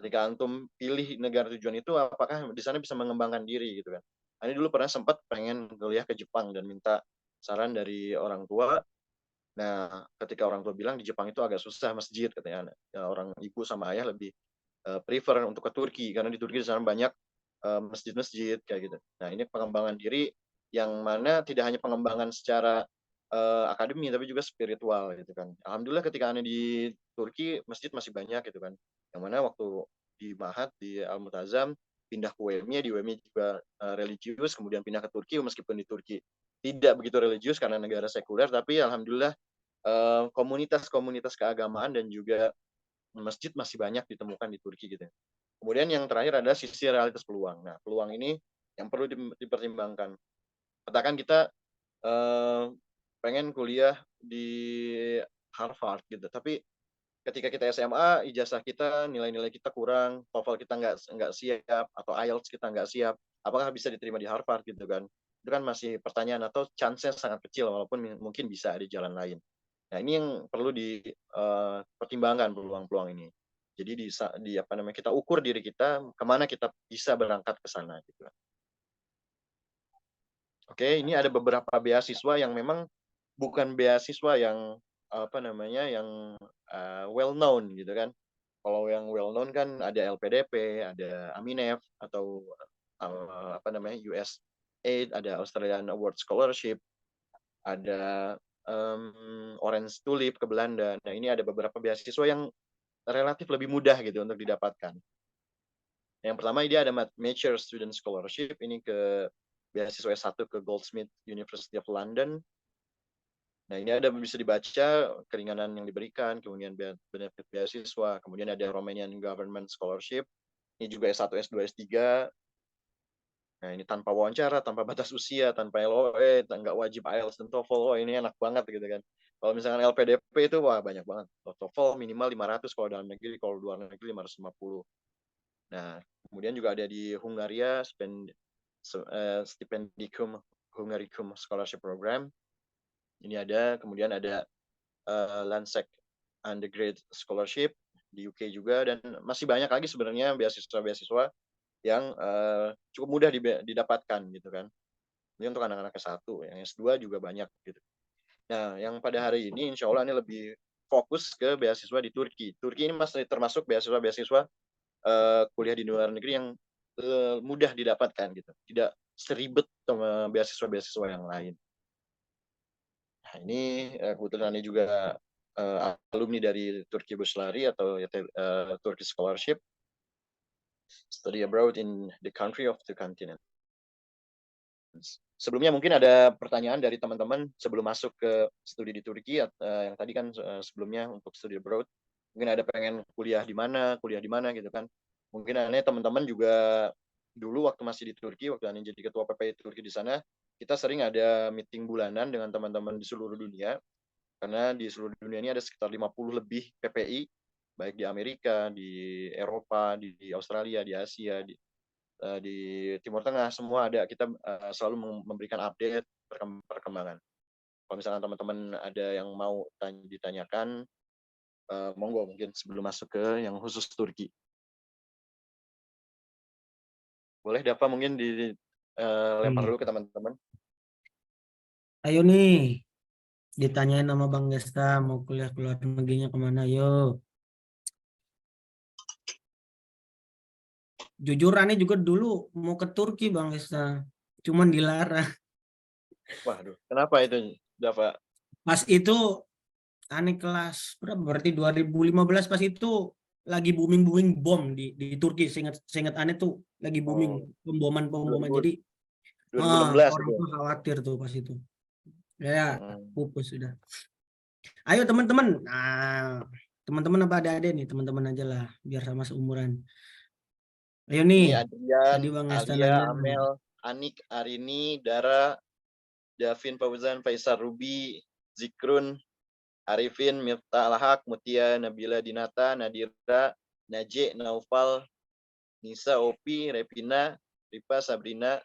ketika antum pilih negara tujuan itu, apakah di sana bisa mengembangkan diri gitu kan. Ini dulu pernah sempat pengen kuliah ke Jepang dan minta saran dari orang tua. Nah, ketika orang tua bilang di Jepang itu agak susah masjid katanya, ya, orang ibu sama ayah lebih prefer untuk ke Turki karena di Turki di sana banyak masjid-masjid kayak gitu. Nah, ini pengembangan diri yang mana tidak hanya pengembangan secara akademi tapi juga spiritual gitu kan. Alhamdulillah ketika Ane di Turki masjid masih banyak gitu kan. Yang mana waktu di Mahat di Al Mutazam pindah ke UMY, di UMY juga religius, kemudian pindah ke Turki meskipun di Turki tidak begitu religius karena negara sekuler, tapi alhamdulillah komunitas-komunitas keagamaan dan juga masjid masih banyak ditemukan di Turki gitu. Kemudian yang terakhir adalah sisi realitas peluang. Nah, peluang ini yang perlu dipertimbangkan. Katakan kita pengen kuliah di Harvard gitu, tapi ketika kita SMA ijazah kita nilai-nilai kita kurang, TOEFL kita nggak siap atau IELTS kita nggak siap, apakah bisa diterima di Harvard gitu kan? Itu kan masih pertanyaan atau chance-nya sangat kecil walaupun mungkin bisa ada jalan lain. Nah, ini yang perlu dipertimbangkan peluang-peluang ini. Jadi kita ukur diri kita kemana kita bisa berangkat ke sana gitu. Oke, ini ada beberapa beasiswa yang memang bukan beasiswa yang yang well known gitu kan. Kalau yang well known kan ada LPDP, ada Aminef atau USAID, ada Australian Award Scholarship, ada Orange Tulip ke Belanda. Nah, ini ada beberapa beasiswa yang relatif lebih mudah gitu untuk didapatkan. Yang pertama ini ada Mature Student Scholarship, ini ke beasiswa S1 ke Goldsmiths University of London. Nah, ini ada bisa dibaca keringanan yang diberikan, kemudian benefit beasiswa, kemudian ada Romanian Government Scholarship, ini juga S1, S2, S3. Nah, ini tanpa wawancara, tanpa batas usia, tanpa LOE, nggak wajib IELTS dan TOEFL. Oh, ini enak banget gitu kan. Kalau misalkan LPDP itu wah banyak banget. TOEFL minimal 500 kalau dalam negeri, kalau luar negeri 550. Nah, kemudian juga ada di Hungaria Stipendicum Hungaricum Scholarship Program. Ini ada, kemudian ada Lansec Undergrad Scholarship di UK juga, dan masih banyak lagi sebenarnya beasiswa-beasiswa yang cukup mudah didapatkan gitu kan. Ini untuk anak-anak S1, yang S2 juga banyak gitu. Nah, yang pada hari ini insya Allah ini lebih fokus ke beasiswa di Turki. Turki ini masih termasuk beasiswa-beasiswa kuliah di luar negeri yang mudah didapatkan gitu. Tidak seribet sama beasiswa-beasiswa yang lain. Nah, ini kebetulan ini juga alumni dari Turki Buslari atau Turkish Scholarship, study abroad in the country of the continent. Sebelumnya mungkin ada pertanyaan dari teman-teman sebelum masuk ke studi di Turki, yang tadi kan sebelumnya untuk studi abroad, mungkin ada pengen kuliah di mana gitu kan. Mungkin aneh teman-teman juga dulu waktu masih di Turki, waktu aneh jadi ketua PPI Turki di sana, kita sering ada meeting bulanan dengan teman-teman di seluruh dunia, karena di seluruh dunia ini ada sekitar 50 lebih PPI, baik di Amerika, di Eropa, di Australia, di Asia, di Timur Tengah, semua ada. Kita selalu memberikan update perkembangan. Kalau misalnya teman-teman ada yang mau ditanyakan, monggo mungkin sebelum masuk ke yang khusus Turki. Boleh Dapa mungkin dilempar dulu ke teman-teman. Ayo nih, Ditanyain sama Bang Desta mau kuliah keluar negerinya kemana, yo. Jujur Ani juga dulu mau ke Turki Bang Desta, cuman dilarang. Waduh, kenapa itu, Dava? Pas itu Ani kelas berapa? Berarti 2015 pas itu lagi booming bom di Turki. Seingat Ani tuh lagi booming Oh, pemboman. 2000 Jadi 2016 orang itu. tuh khawatir tuh pas itu. Ya Hmm. pupus sudah. Ayo teman-teman. Nah, teman-teman apa adik-adik nih? Teman-teman aja lah biar sama seumuran. Ayo nih. Ini Adrian, Tadi Bang Esta Alia, nanya. Amel, Anik, Arini, Dara, Davin, Fauzan, Faisal, Ruby, Zikrun, Arifin, Miftah Alhaq, Mutia, Nabila Dinata, Nadira, Naje, Naufal, Nisa, Opi, Repina, Ripa, Sabrina,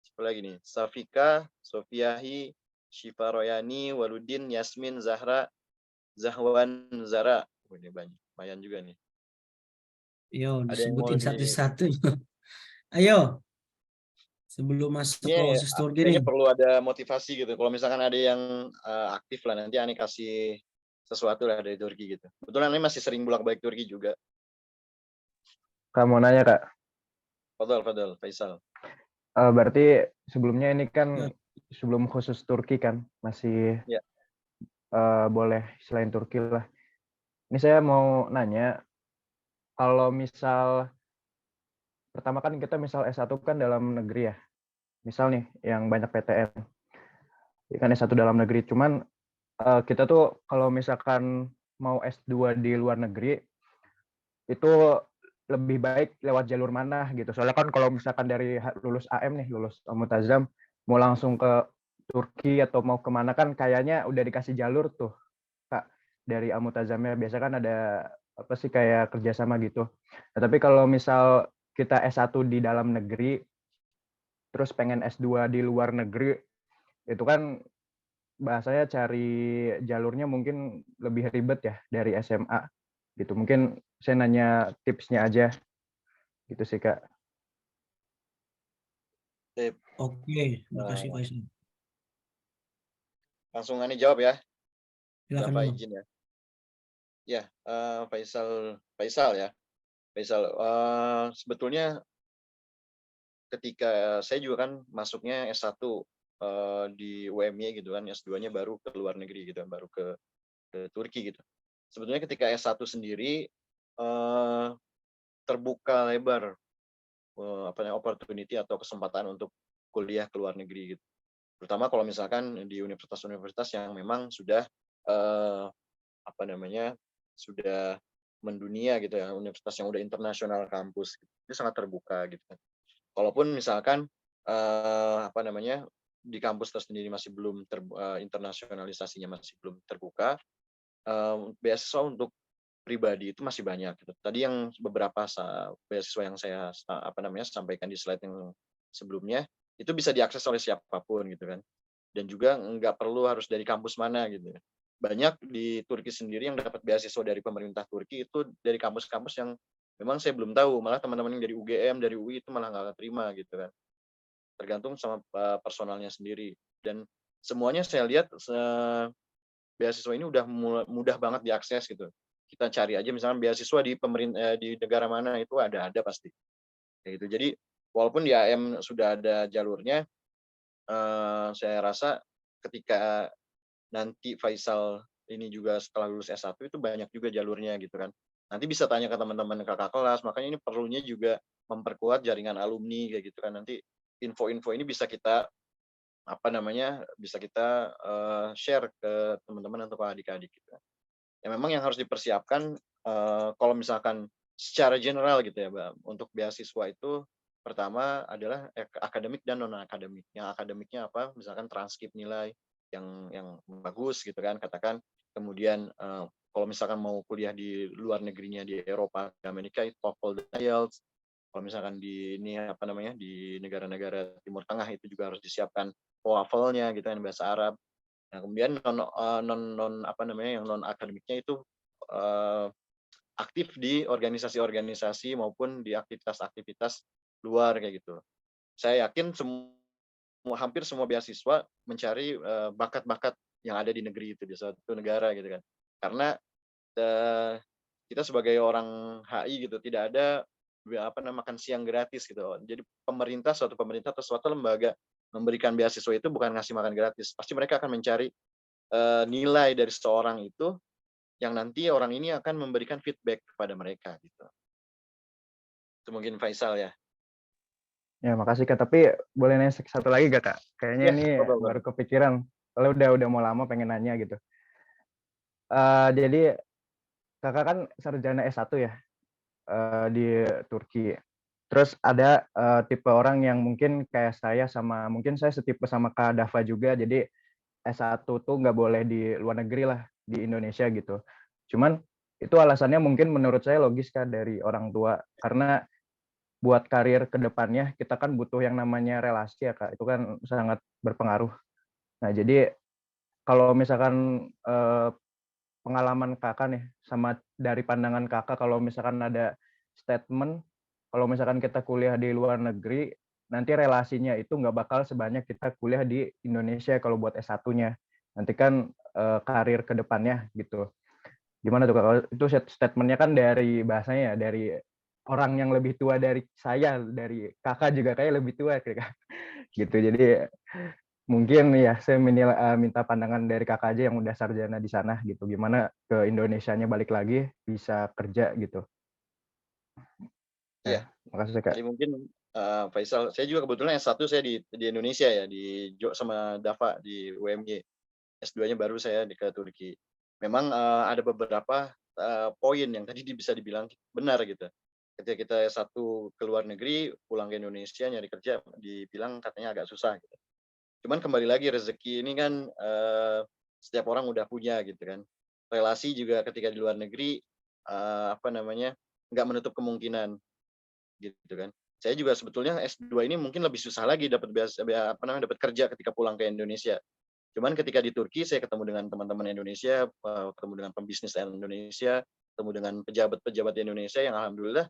siapa lagi nih? Safika, Sofiahi, Syifa Royani, Waludin, Yasmin, Zahra, Zahwan, Zara. Oh, ini banyak, lumayan juga nih. Yo Ada yang mau disebutin di satu-satu. Ayo. Sebelum masuk ke ini OSIS Turki nih. kayaknya perlu ada motivasi gitu. Kalau misalkan ada yang aktif lah, nanti Ani kasih sesuatu lah dari Turki gitu. Kebetulan Ani masih sering bolak-balik Turki juga. Kak mau nanya Kak, Fadal, Faisal. berarti sebelumnya ini kan Ya. sebelum khusus Turki kan masih Ya. boleh selain Turki lah. Ini saya mau nanya, kalau misal pertama kan kita misal S1 kan dalam negeri ya, misal nih yang banyak PTN, kan S1 dalam negeri. Cuman kita tuh kalau misalkan mau S2 di luar negeri itu lebih baik lewat jalur mana gitu. Soalnya kan kalau misalkan dari lulus AM nih, lulus Mutazam, mau langsung ke Turki atau mau kemana kan kayaknya udah dikasih jalur tuh Kak dari Mutazamnya. Biasa kan ada apa sih kayak kerjasama gitu. Nah, tapi kalau misal kita S1 di dalam negeri, terus pengen S2 di luar negeri, itu kan bahasanya cari jalurnya mungkin lebih ribet ya dari SMA gitu. Mungkin saya nanya tipsnya aja gitu sih Kak. Oke, makasih Nah, Faisal. langsung Ani jawab ya. Silakan Dapat dulu. izin ya. Ya, Faisal ya. Faisal, sebetulnya ketika saya juga kan masuknya S1 di UMY gitu kan, S2-nya baru ke luar negeri gitu, baru ke Turki gitu. Sebetulnya ketika S1 sendiri terbuka lebar opportunity atau kesempatan untuk kuliah ke luar negeri gitu. Terutama kalau misalkan di universitas-universitas yang memang sudah sudah mendunia gitu ya, universitas yang udah internasional kampus gitu. Itu sangat terbuka gitu kan. Kalaupun misalkan di kampus tersendiri masih belum internasionalisasinya masih belum terbuka, beasiswa untuk pribadi itu masih banyak gitu. Tadi yang beberapa beasiswa yang saya sampaikan di slide yang sebelumnya itu bisa diakses oleh siapapun gitu kan. Dan juga nggak perlu harus dari kampus mana gitu. Banyak di Turki sendiri yang dapat beasiswa dari pemerintah Turki itu dari kampus-kampus yang memang saya belum tahu, malah teman-teman yang dari UGM, dari UI itu malah nggak terima gitu kan. Tergantung sama personalnya sendiri. Dan semuanya saya lihat beasiswa ini udah mudah banget diakses gitu. Kita cari aja misalnya beasiswa di pemerintah di negara mana itu ada pasti. Kayak gitu. Jadi walaupun di AM sudah ada jalurnya, saya rasa ketika nanti Faisal ini juga setelah lulus S1 itu banyak juga jalurnya gitu kan. Nanti bisa tanya ke teman-teman kakak kelas, makanya ini perlunya juga memperkuat jaringan alumni kayak gitu kan. Nanti info-info ini bisa kita share ke teman-teman atau ke adik-adik gitu. Ya memang yang harus dipersiapkan kalau misalkan secara general gitu ya, Mbak, untuk beasiswa itu pertama adalah akademik dan non akademik. Yang akademiknya apa? Misalkan transkrip nilai yang bagus gitu kan, katakan. Kemudian kalau misalkan mau kuliah di luar negerinya di Eropa, di Amerika itu TOEFL dan IELTS. Kalau misalkan di di negara-negara Timur Tengah itu juga harus disiapkan TOEFL-nya gitu kan, bahasa Arab. Nah, kemudian yang non akademiknya itu aktif di organisasi-organisasi maupun di aktivitas-aktivitas luar kayak gitu. Saya yakin hampir semua beasiswa mencari bakat-bakat yang ada di negeri itu, di suatu negara gitu kan. Karena kita sebagai orang HI gitu tidak ada makan siang gratis gitu. Jadi suatu pemerintah atau suatu lembaga memberikan beasiswa itu bukan ngasih makan gratis. Pasti mereka akan mencari nilai dari seseorang itu yang nanti orang ini akan memberikan feedback kepada mereka gitu. Itu mungkin Faisal ya. Ya, makasih Kak. Tapi boleh nanya satu lagi gak Kak? Kayaknya Ya, ini boleh. baru kepikiran. Soalnya udah mau lama pengen nanya gitu. Jadi Kakak kan sarjana S1 ya di Turki. Terus ada tipe orang yang mungkin kayak mungkin saya setipe sama Kak Dava juga. Jadi S1 tuh nggak boleh di luar negeri lah, di Indonesia gitu. Cuman itu alasannya mungkin menurut saya logis Kak dari orang tua. Karena buat karir ke depannya kita kan butuh yang namanya relasi ya Kak. Itu kan sangat berpengaruh. Nah, jadi kalau misalkan pengalaman Kakak nih sama dari pandangan Kakak, kalau misalkan ada statement kalau misalkan kita kuliah di luar negeri nanti relasinya itu nggak bakal sebanyak kita kuliah di Indonesia kalau buat S1-nya. Nanti kan karir ke depannya gitu. Gimana tuh Kak? Kalau itu statement-nya kan dari bahasanya ya, dari orang yang lebih tua dari saya, dari Kakak juga kayak lebih tua Kak. Gitu. Jadi mungkin ya saya minta pandangan dari Kakak aja yang udah sarjana di sana gitu. Gimana ke Indonesianya balik lagi bisa kerja gitu. Iya. Makasih Kak. Tadi mungkin Faisal, saya juga kebetulan S1 saya di Indonesia ya, di sama Dava di UMY. S2-nya baru saya ke Turki. Memang ada beberapa poin yang tadi bisa dibilang benar gitu. Ketika kita S1 ke luar negeri, pulang ke Indonesia nyari kerja, dibilang katanya agak susah gitu. Cuman kembali lagi rezeki ini kan setiap orang udah punya gitu kan. Relasi juga ketika di luar negeri nggak menutup kemungkinan gitu kan. Saya juga sebetulnya S2 ini mungkin lebih susah lagi dapat dapat kerja ketika pulang ke Indonesia. Cuman ketika di Turki saya ketemu dengan teman-teman Indonesia, ketemu dengan pembisnis Indonesia, ketemu dengan pejabat-pejabat di Indonesia yang alhamdulillah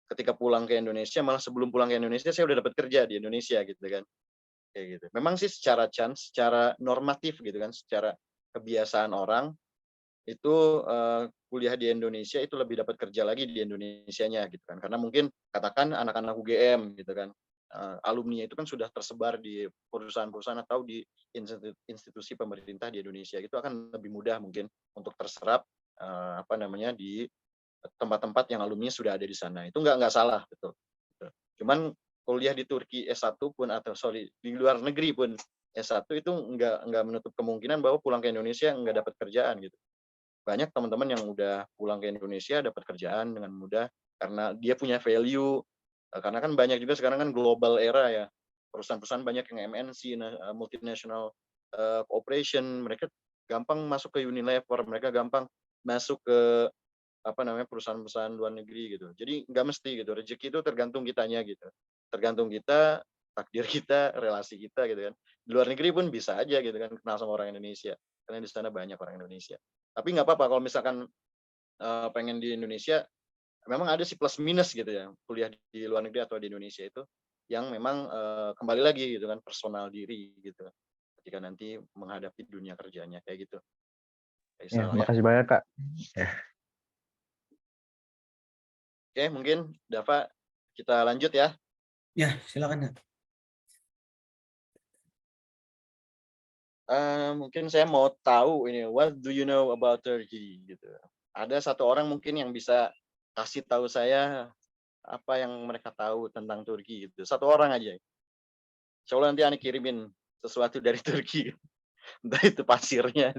ketika pulang ke Indonesia, malah sebelum pulang ke Indonesia saya udah dapat kerja di Indonesia gitu kan. Kayak gitu. Memang sih secara normatif gitu kan, secara kebiasaan orang itu kuliah di Indonesia itu lebih dapat kerja lagi di Indonesianya gitu kan. Karena mungkin katakan anak-anak UGM gitu kan, alumni itu kan sudah tersebar di perusahaan-perusahaan atau di institusi pemerintah di Indonesia. Itu akan lebih mudah mungkin untuk terserap di tempat-tempat yang alumni sudah ada di sana. Itu nggak salah betul. Cuman kuliah di Turki S1 pun di luar negeri pun S1 itu nggak menutup kemungkinan bahwa pulang ke Indonesia nggak dapat kerjaan gitu. Banyak teman-teman yang udah pulang ke Indonesia dapat kerjaan dengan mudah karena dia punya value. Karena kan banyak juga sekarang kan global era ya, perusahaan-perusahaan banyak yang MNC, multinational corporation, mereka gampang masuk ke Unilever, mereka gampang masuk ke perusahaan-perusahaan luar negeri gitu. Jadi nggak mesti gitu, rezeki itu tergantung kitanya gitu, tergantung kita, takdir kita, relasi kita gitu kan. Di luar negeri pun bisa aja gitu kan kenal sama orang Indonesia, karena di sana banyak orang Indonesia. Tapi nggak apa-apa kalau misalkan pengen di Indonesia, memang ada sih plus minus gitu ya, kuliah di luar negeri atau di Indonesia itu, yang memang kembali lagi gitu kan, personal diri gitu, ketika nanti menghadapi dunia kerjanya kayak gitu. Ya, makasih banyak Kak. Oke, mungkin Dava kita lanjut ya. Ya, silakan Kak. Mungkin saya mau tahu ini, what do you know about Turkey gitu. Ada satu orang mungkin yang bisa kasih tahu saya apa yang mereka tahu tentang Turki gitu. Satu orang aja. Insya Allah nanti Ani kirimin sesuatu dari Turki. Entah itu pasirnya.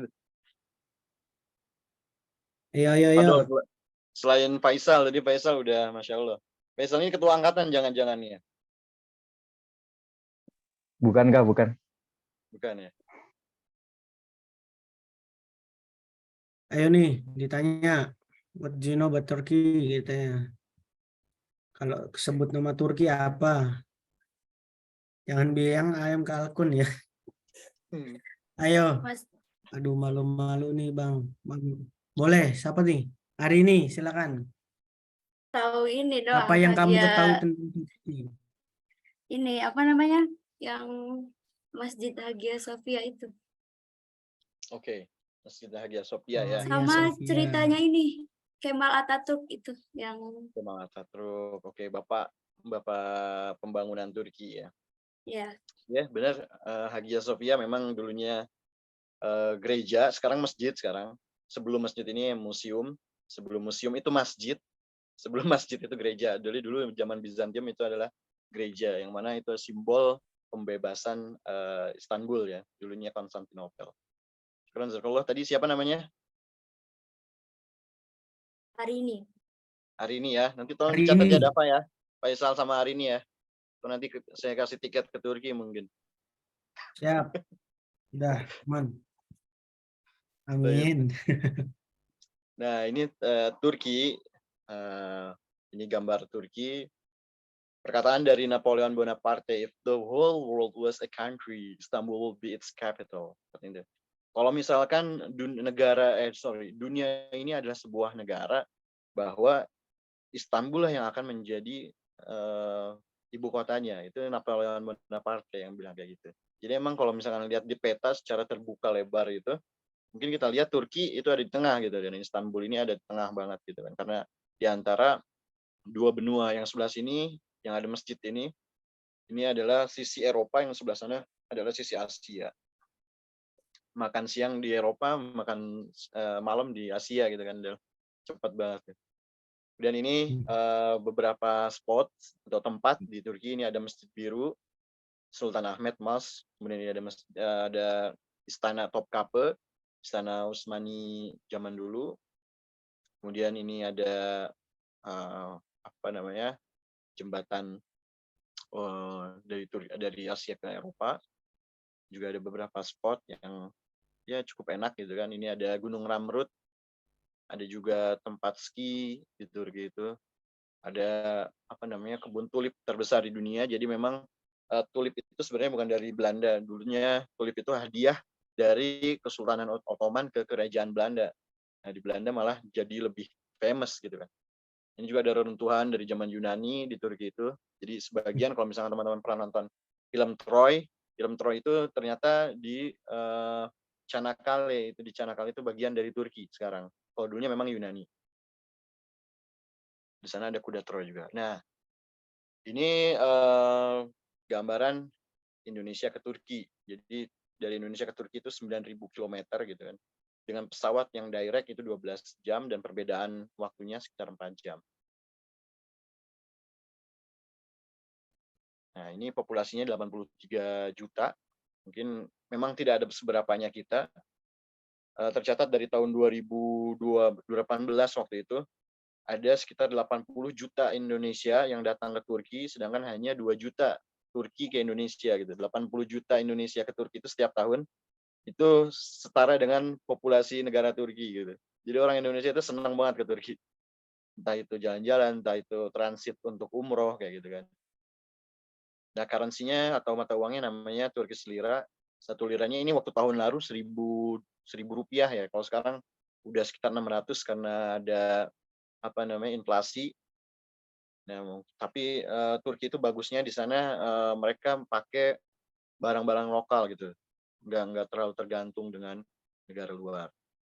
Iya. Aduh, selain Faisal, tadi Faisal udah Masya Allah. Faisal ini ketua angkatan jangan-jangan ya? Bukan Kak, bukan. Bukan ya? Ayo nih, ditanya. What do you know about Turkey? Gitu ya. Kalau sebut nama Turki apa? Jangan bilang ayam kalkun ya. Ayo. Aduh, malu-malu nih Bang. Boleh, siapa nih? Hari ini, silakan. Tahu ini doang. Apa yang kamu ketahui tentang Turki? Ini apa namanya? Yang Masjid Hagia Sophia itu. Oke, Masjid Hagia Sophia ya. Hagia Sama Sophia. ceritanya ini Kemal Atatürk itu yang Kemal Atatürk. Oke, Bapak pembangunan Turki ya. ya Ya, benar. Hagia Sophia memang dulunya gereja, sekarang masjid sekarang. Sebelum masjid ini museum, sebelum museum itu masjid, sebelum masjid itu gereja. Dulu zaman Bizantium itu adalah gereja, yang mana itu simbol pembebasan Istanbul ya, dulunya Konstantinopel. Syukran jazakallah. Tadi siapa namanya? hari ini. Hari ini ya. Nanti tolong Hari dicatat ini. ya Dava ya. Faisal sama hari ini ya. Atau nanti saya kasih tiket ke Turki mungkin. Siap. Udah, aman. Baik. Amin. Nah, ini Turki. Ini gambar Turki. Perkataan dari Napoleon Bonaparte, if the whole world was a country, Istanbul will be its capital. Kalau misalkan dunia ini adalah sebuah negara, bahwa Istanbul lah yang akan menjadi ibu kotanya. Itu Napoleon Bonaparte yang bilang kayak gitu. Jadi emang kalau misalkan lihat di peta secara terbuka lebar itu, mungkin kita lihat Turki itu ada di tengah gitu, dan Istanbul ini ada di tengah banget gitu kan, karena di antara dua benua, yang sebelah sini yang ada masjid ini adalah sisi Eropa, yang sebelah sana adalah sisi Asia. Makan siang di Eropa, makan malam di Asia gitu kan, cepat banget. Dan ini beberapa spot atau tempat di Turki. Ini ada Masjid Biru, Sultan Ahmet Mosque, kemudian ini ada Istana Topkapi, Istana Utsmani zaman dulu. Kemudian ini ada jembatan dari Asia ke Eropa. Juga ada beberapa spot yang ya cukup enak gitu kan. Ini ada Gunung Ramrut, ada juga tempat ski di Turki itu. Ada kebun tulip terbesar di dunia. Jadi memang tulip itu sebenarnya bukan dari Belanda. Dulunya tulip itu hadiah dari Kesultanan Ottoman ke Kerajaan Belanda. Nah, di Belanda malah jadi lebih famous gitu kan. Ini juga ada reruntuhan dari zaman Yunani di Turki itu. Jadi sebagian, kalau misalnya teman-teman pernah nonton film Troy itu ternyata di Çanakkale. Itu di Çanakkale itu bagian dari Turki sekarang. Kalau dulunya memang Yunani. Di sana ada kuda Troy juga. Nah, ini gambaran Indonesia ke Turki. Jadi dari Indonesia ke Turki itu 9.000 km gitu kan. Dengan pesawat yang direct itu 12 jam dan perbedaan waktunya sekitar 4 jam. Nah, ini populasinya 83 juta. Mungkin memang tidak ada seberapanya kita. Tercatat dari tahun 2018 waktu itu, ada sekitar 80 juta Indonesia yang datang ke Turki, sedangkan hanya 2 juta Turki ke Indonesia gitu. 80 juta Indonesia ke Turki itu setiap tahun, itu setara dengan populasi negara Turki gitu. Jadi orang Indonesia itu senang banget ke Turki. Entah itu jalan-jalan, entah itu transit untuk umroh kayak gitu kan. Nah, currency-nya atau mata uangnya namanya Turkish lira. 1 liranya ini waktu tahun lalu 1.000 rupiah ya. Kalau sekarang udah sekitar 600 karena ada inflasi. Nah, tapi Turki itu bagusnya di sana mereka pakai barang-barang lokal gitu. Nggak terlalu tergantung dengan negara luar.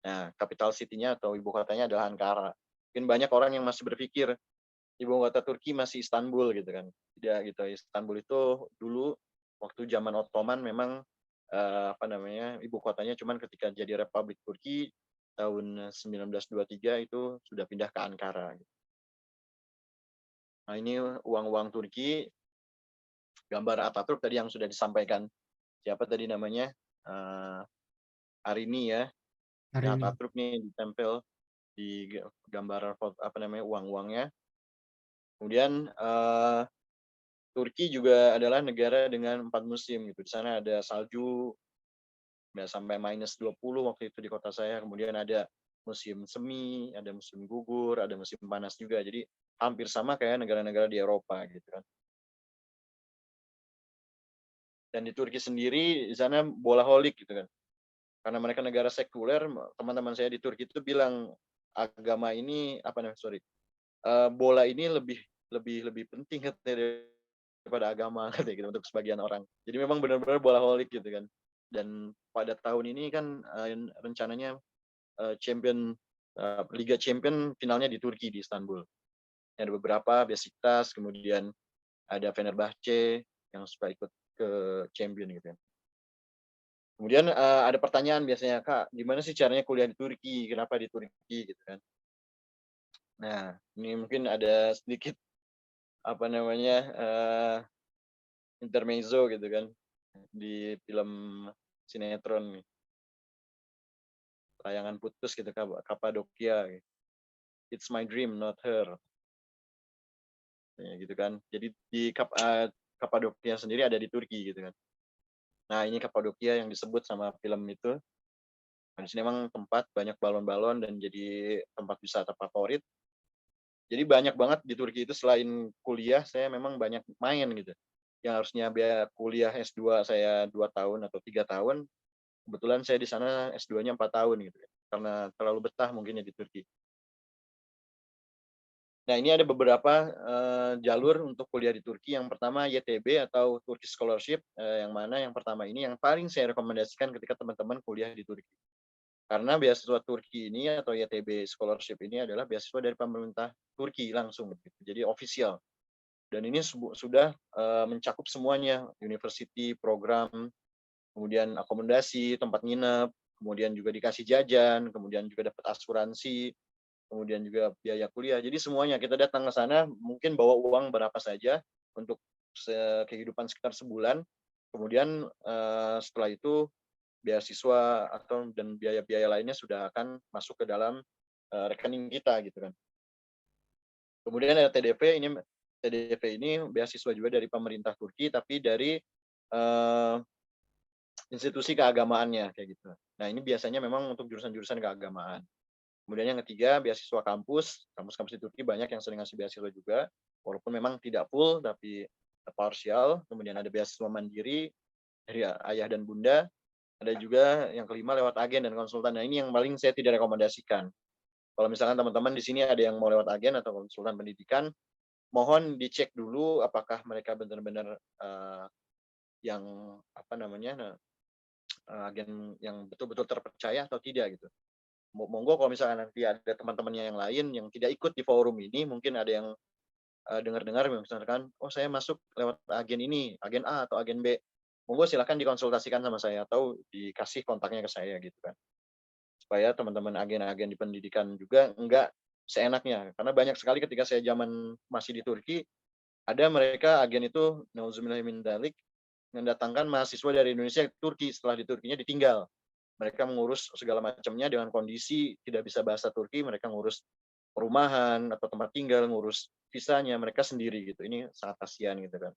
Nah, capital city-nya atau ibu kotanya adalah Ankara. Mungkin banyak orang yang masih berpikir ibu kota Turki masih Istanbul gitu kan. Tidak gitu. Istanbul itu dulu waktu zaman Ottoman memang ibu kotanya, cuman ketika jadi Republik Turki tahun 1923 itu sudah pindah ke Ankara. Nah, ini uang-uang Turki, gambar Atatürk tadi yang sudah disampaikan. Siapa tadi namanya? Arini ya. Nah, Atatürk nih ditempel di gambar uang-uangnya. Kemudian Turki juga adalah negara dengan 4 musim gitu. Di sana ada salju, nggak sampai -20 waktu itu di kota saya. Kemudian ada musim semi, ada musim gugur, ada musim panas juga. Jadi hampir sama kayak negara-negara di Eropa gitu kan. Dan di Turki sendiri di sana bolaholik gitu kan. Karena mereka negara sekuler, teman-teman saya di Turki itu bilang agama ini bola ini lebih penting daripada agama gitu untuk sebagian orang. Jadi memang benar-benar bolaholik gitu kan. dan pada tahun ini kan rencananya Liga Champion finalnya di Turki, di Istanbul. Ada beberapa, Besiktas, kemudian ada Fenerbahce yang suka ikut ke Champion gitu ya. Kemudian ada pertanyaan biasanya, Kak, gimana sih caranya kuliah di Turki? Kenapa di Turki gitu kan? Nah, ini mungkin ada sedikit apa namanya intermezzo gitu kan di film sinetron Layangan Putus gitu, Kapadokia. It's my dream, not her. Ya, gitu kan. Jadi di Kapadokia sendiri ada di Turki gitu kan. Nah, ini Kapadokia yang disebut sama film itu. Nah, di sini memang tempat banyak balon-balon dan jadi tempat wisata favorit. Jadi banyak banget di Turki itu selain kuliah, saya memang banyak main gitu. Yang harusnya biaya kuliah S2 saya 2 tahun atau 3 tahun, kebetulan saya di sana S2-nya 4 tahun gitu ya. Karena terlalu betah mungkin ya di Turki. Nah, ini ada beberapa jalur untuk kuliah di Turki. Yang pertama YTB atau Turkish Scholarship, yang mana yang pertama ini yang paling saya rekomendasikan ketika teman-teman kuliah di Turki. Karena beasiswa Turki ini atau YTB Scholarship ini adalah beasiswa dari pemerintah Turki langsung, gitu. Jadi official. Dan ini sudah mencakup semuanya, university, program, kemudian akomodasi, tempat nginep, kemudian juga dikasih jajan, kemudian juga dapat asuransi, kemudian juga biaya kuliah. Jadi semuanya kita datang ke sana mungkin bawa uang berapa saja untuk kehidupan sekitar sebulan. Kemudian setelah itu beasiswa dan biaya-biaya lainnya sudah akan masuk ke dalam rekening kita gitu kan. Kemudian ada TDP ini beasiswa juga dari pemerintah Turki tapi dari institusi keagamaannya kayak gitu. Nah, ini biasanya memang untuk jurusan-jurusan keagamaan. Kemudian yang ketiga, beasiswa kampus. Kampus-kampus di Turki banyak yang sering ngasih beasiswa juga, walaupun memang tidak full, tapi partial. Kemudian ada beasiswa mandiri dari ayah dan bunda. Ada juga yang kelima lewat agen dan konsultan. Nah, ini yang paling saya tidak rekomendasikan. Kalau misalkan teman-teman di sini ada yang mau lewat agen atau konsultan pendidikan, mohon dicek dulu apakah mereka benar-benar yang agen yang betul-betul terpercaya atau tidak gitu. Monggo kalau misalnya nanti ada teman-temannya yang lain yang tidak ikut di forum ini, mungkin ada yang dengar-dengar misalkan, oh saya masuk lewat agen ini, agen A atau agen B, monggo silakan dikonsultasikan sama saya atau dikasih kontaknya ke saya gitu kan, supaya teman-teman agen-agen di pendidikan juga enggak seenaknya, karena banyak sekali ketika saya zaman masih di Turki, ada mereka agen itu nauzubillah min dzalik mendatangkan mahasiswa dari Indonesia ke Turki, setelah di Turkinya ditinggal. Mereka mengurus segala macamnya dengan kondisi tidak bisa bahasa Turki, mereka ngurus perumahan atau tempat tinggal, ngurus visanya mereka sendiri gitu. Ini sangat kasihan gitu kan.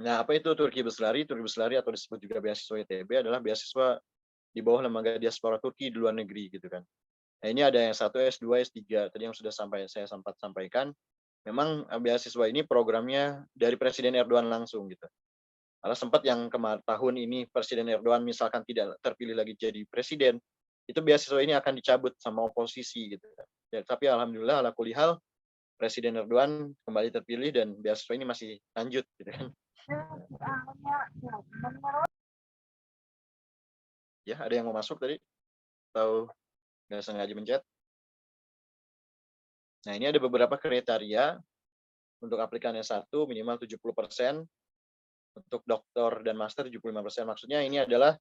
Nah, apa itu Turki Beslari? Turki Beslari atau disebut juga beasiswa YTB adalah beasiswa di bawah lembaga diaspora Turki di luar negeri gitu kan. Nah, ini ada yang 1 S2, S3 tadi yang sudah saya sempat sampaikan. Memang beasiswa ini programnya dari Presiden Erdogan langsung gitu. Karena sempat yang tahun ini Presiden Erdogan misalkan tidak terpilih lagi jadi presiden, itu beasiswa ini akan dicabut sama oposisi gitu. Ya, tapi alhamdulillah ala kulli hal Presiden Erdogan kembali terpilih dan beasiswa ini masih lanjut gitu kan. Ya, ada yang mau masuk tadi? Atau nggak sengaja mencet? Nah, ini ada beberapa kriteria untuk aplikan S1 minimal 70%, untuk doktor dan master 75%. Maksudnya ini adalah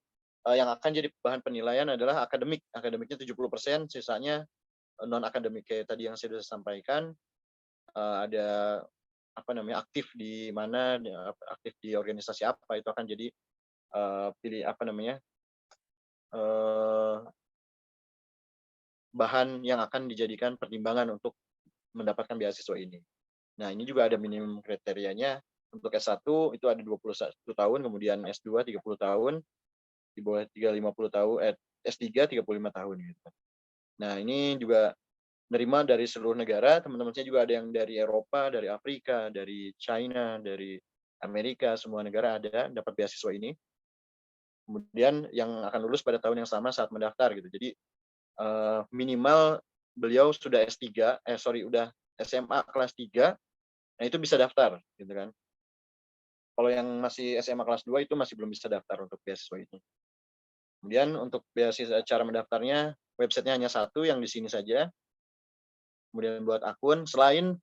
yang akan jadi bahan penilaian adalah akademiknya 70%, sisanya non akademik kayak tadi yang saya sudah sampaikan. Ada aktif di mana, aktif di organisasi apa, itu akan jadi bahan yang akan dijadikan pertimbangan untuk mendapatkan beasiswa ini. Nah, ini juga ada minimum kriterianya. Untuk S1 itu ada 21 tahun, kemudian S2 30 tahun, di bawah 50 tahun, S3 35 tahun gitu. Nah, ini juga menerima dari seluruh negara, teman-teman saya juga ada yang dari Eropa, dari Afrika, dari China, dari Amerika, semua negara ada dapat beasiswa ini. Kemudian yang akan lulus pada tahun yang sama saat mendaftar gitu. Jadi minimal beliau sudah udah SMA kelas 3, nah itu bisa daftar gitu kan. Kalau yang masih SMA kelas 2 itu masih belum bisa daftar untuk beasiswa itu. Kemudian untuk beasiswa, cara mendaftarnya, websitenya hanya satu yang di sini saja. Kemudian buat akun, selain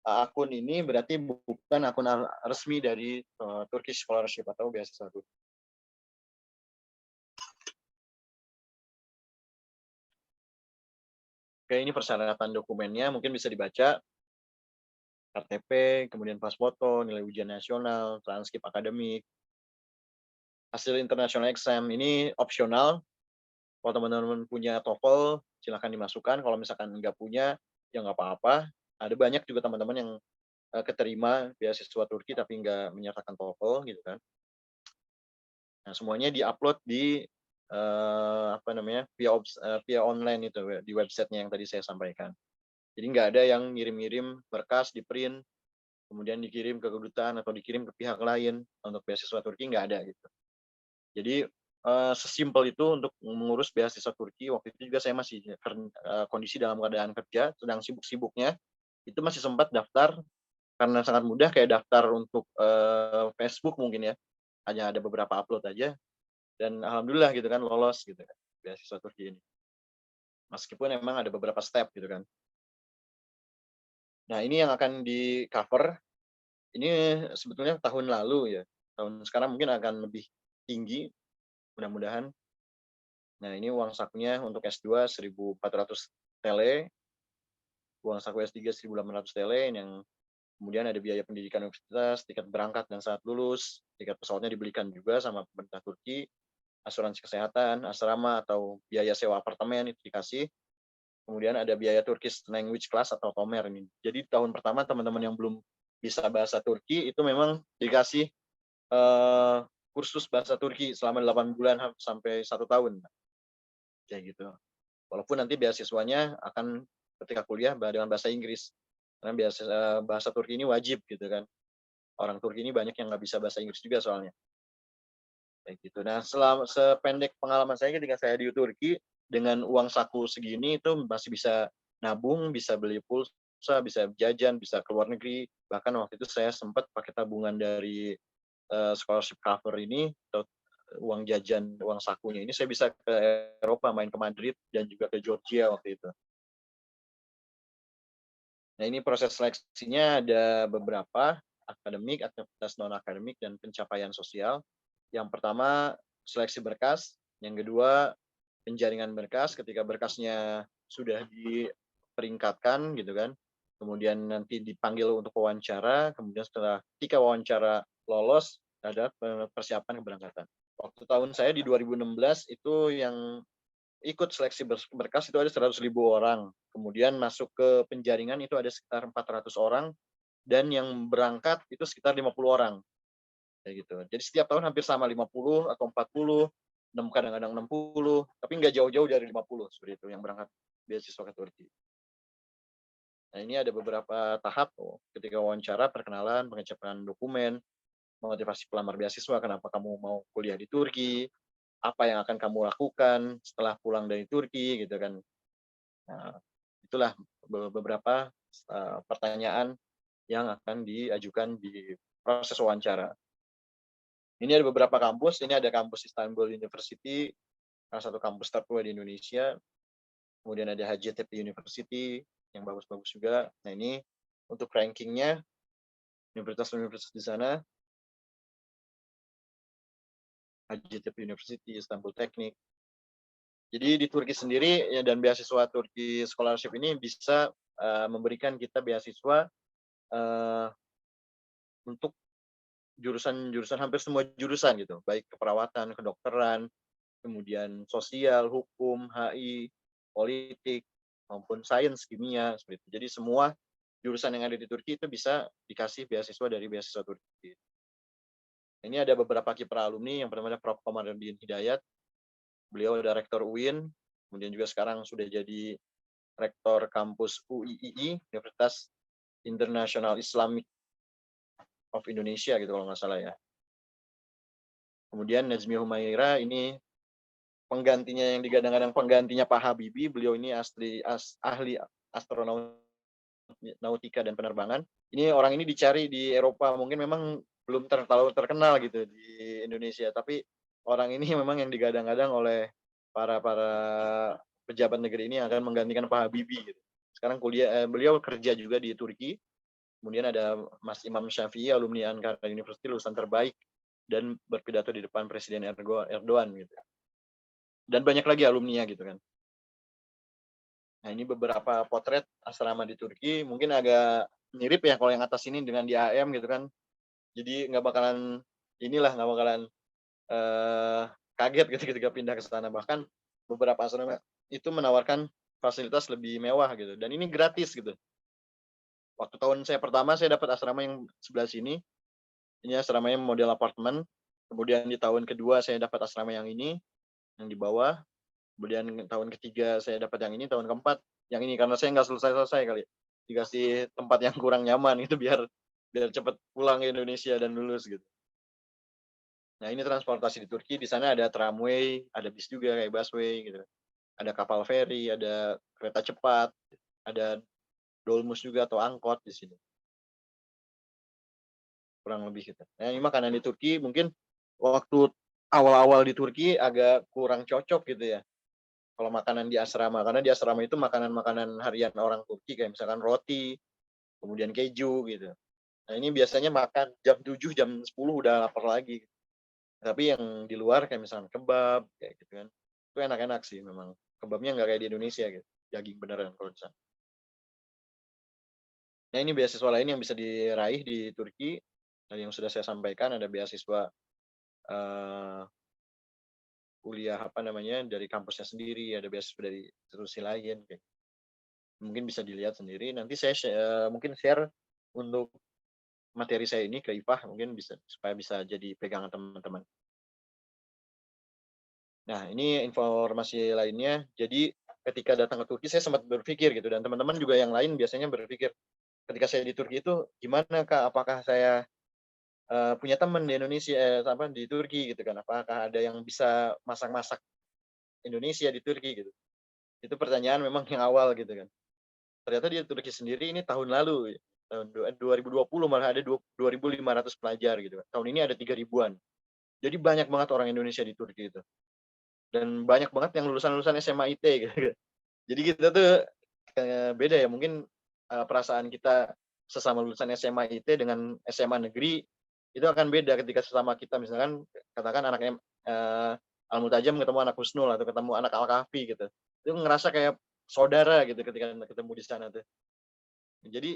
akun ini berarti bukan akun resmi dari Turkish Scholarship atau beasiswa Turki. Oke, ini persyaratan dokumennya mungkin bisa dibaca. KTP, kemudian pas foto, nilai ujian nasional, transkrip akademik, hasil international exam. Ini opsional. Kalau teman-teman punya TOEFL, silahkan dimasukkan. Kalau misalkan nggak punya, ya nggak apa-apa. Ada banyak juga teman-teman yang keterima beasiswa Turki tapi nggak menyertakan TOEFL gitu kan. Nah, semuanya diupload di via online itu di websitenya yang tadi saya sampaikan. Jadi nggak ada yang ngirim-ngirim berkas di print kemudian dikirim ke kedutaan atau dikirim ke pihak lain untuk beasiswa Turki, nggak ada gitu. Jadi sesimpel itu untuk mengurus beasiswa Turki. Waktu itu juga saya masih kondisi dalam keadaan kerja, sedang sibuk-sibuknya, itu masih sempat daftar karena sangat mudah kayak daftar untuk Facebook mungkin ya, hanya ada beberapa upload aja, dan alhamdulillah gitu kan lolos gitu kan beasiswa Turki ini. Meskipun memang ada beberapa step gitu kan. Nah ini yang akan di cover. Ini sebetulnya tahun lalu ya. Tahun sekarang mungkin akan lebih tinggi, mudah-mudahan. Nah ini uang sakunya untuk S2 1.400 tele, uang saku S3 1.800 tele, yang kemudian ada biaya pendidikan universitas, tiket berangkat dan saat lulus, tiket pesawatnya dibelikan juga sama pemerintah Turki, asuransi kesehatan, asrama atau biaya sewa apartemen itu dikasih. Kemudian ada biaya Turkish language class atau TOMER ini. Jadi tahun pertama teman-teman yang belum bisa bahasa Turki itu memang dikasih kursus bahasa Turki selama 8 bulan sampai 1 tahun. Kayak gitu. Walaupun nanti beasiswanya akan ketika kuliah dengan bahasa Inggris. Karena bahasa Turki ini wajib gitu kan. Orang Turki ini banyak yang nggak bisa bahasa Inggris juga soalnya. Kayak gitu. Nah, sependek pengalaman saya ketika saya di Turki, dengan uang saku segini itu masih bisa nabung, bisa beli pulsa, bisa jajan, bisa ke luar negeri. Bahkan waktu itu saya sempat pakai tabungan dari scholarship cover ini, atau uang jajan, uang sakunya ini, saya bisa ke Eropa, main ke Madrid, dan juga ke Georgia waktu itu. Nah ini proses seleksinya ada beberapa, akademik, aktivitas non-akademik, dan pencapaian sosial. Yang pertama, seleksi berkas. Yang kedua, penjaringan berkas. Ketika berkasnya sudah diperingkatkan gitu kan, kemudian nanti dipanggil untuk wawancara, kemudian ketika wawancara lolos, ada persiapan keberangkatan. Waktu tahun saya di 2016 itu yang ikut seleksi berkas itu ada 100.000 orang. Kemudian masuk ke penjaringan itu ada sekitar 400 orang, dan yang berangkat itu sekitar 50 orang. Kayak gitu. Jadi setiap tahun hampir sama, 50 atau 40, kadang-kadang 60, tapi nggak jauh-jauh dari 50 seperti itu yang berangkat beasiswa ke Turki. Nah ini ada beberapa tahap ketika wawancara, perkenalan, pengecekan dokumen, motivasi pelamar beasiswa, kenapa kamu mau kuliah di Turki, apa yang akan kamu lakukan setelah pulang dari Turki gitu kan. Nah, itulah beberapa pertanyaan yang akan diajukan di proses wawancara. Ini ada beberapa kampus, ini ada kampus Istanbul University, salah satu kampus tertua di Indonesia. Kemudian ada Hacettepe University yang bagus-bagus juga. Nah ini untuk rankingnya universitas-universitas di sana. Hacettepe University, Istanbul Teknik. Jadi di Turki sendiri ya, dan beasiswa Turki Scholarship ini bisa memberikan kita beasiswa untuk jurusan hampir semua jurusan gitu, baik keperawatan, kedokteran, kemudian sosial, hukum, HI, politik, maupun sains, kimia, seperti itu. Jadi semua jurusan yang ada di Turki itu bisa dikasih beasiswa dari beasiswa Turki. Ini ada beberapa kiprah alumni. Yang pertama ada Prof. Komarudin Hidayat. Beliau ada rektor UIN, kemudian juga sekarang sudah jadi rektor kampus UIII, Universitas International Islamic of Indonesia gitu kalau nggak salah ya. Kemudian Najmi Humaira, ini penggantinya yang digadang-gadang penggantinya Pak Habibie. Beliau ini ahli astronautika dan penerbangan. Ini orang ini dicari di Eropa, mungkin memang belum terlalu terkenal gitu di Indonesia, tapi orang ini memang yang digadang-gadang oleh para pejabat negeri ini akan menggantikan Pak Habibie gitu. Sekarang beliau kerja juga di Turki. Kemudian ada Mas Imam Syafi'i, alumni Ankara University, lulusan terbaik, dan berpidato di depan Presiden Erdogan gitu. Dan banyak lagi alumninya gitu kan. Nah, ini beberapa potret asrama di Turki, mungkin agak mirip ya kalau yang atas ini dengan di AM gitu kan. Jadi nggak bakalan kaget gitu ketika pindah ke sana. Bahkan beberapa asrama itu menawarkan fasilitas lebih mewah gitu. Dan ini gratis gitu. Waktu tahun saya pertama saya dapat asrama yang sebelah sini. Ini asramanya model apartemen. Kemudian di tahun kedua saya dapat asrama yang ini, yang di bawah. Kemudian tahun ketiga saya dapat yang ini, tahun keempat yang ini, karena saya nggak selesai kali. Dikasih tempat yang kurang nyaman itu biar cepat pulang ke Indonesia dan lulus gitu. Nah, ini transportasi di Turki. Di sana ada tramway, ada bis juga kayak busway gitu. Ada kapal feri, ada kereta cepat, ada dolmus juga atau angkot di sini. Kurang lebih gitu. Nah, ini makanan di Turki mungkin waktu awal-awal di Turki agak kurang cocok gitu ya. Kalau makanan di asrama, karena di asrama itu makanan-makanan harian orang Turki kayak misalkan roti, kemudian keju gitu. Nah, ini biasanya makan jam 7, jam 10 udah lapar lagi. Tapi yang di luar kayak misalkan kebab kayak gitu kan. Itu enak-enak sih memang. Kebabnya nggak kayak di Indonesia gitu. Daging beneran kalau di sana. Nah, ini beasiswa lain yang bisa diraih di Turki. Tadi yang sudah saya sampaikan, ada beasiswa kuliah dari kampusnya sendiri, ada beasiswa dari institusi lain kayak. Mungkin bisa dilihat sendiri. Nanti saya mungkin share untuk materi saya ini ke IPA, mungkin bisa supaya bisa jadi pegangan teman-teman. Nah, ini informasi lainnya. Jadi ketika datang ke Turki saya sempat berpikir gitu, dan teman-teman juga yang lain biasanya berpikir ketika saya di Turki itu gimana Kak, apakah saya punya teman di Indonesia di Turki gitu kan, apakah ada yang bisa masak-masak Indonesia di Turki gitu. Itu pertanyaan memang yang awal gitu kan. Ternyata di Turki sendiri ini tahun lalu, tahun 2020 malah ada 2.500 pelajar gitu kan. Tahun ini ada 3.000-an. Jadi banyak banget orang Indonesia di Turki itu. Dan banyak banget yang lulusan SMA IT gitu. Jadi kita tuh beda ya, mungkin perasaan kita sesama lulusan SMA IT dengan SMA negeri itu akan beda ketika sesama kita, misalkan katakan anaknya Al-Mutajam ketemu anak Husnul atau ketemu anak Al-Kahfi gitu. Itu ngerasa kayak saudara gitu ketika ketemu di sana tuh. Jadi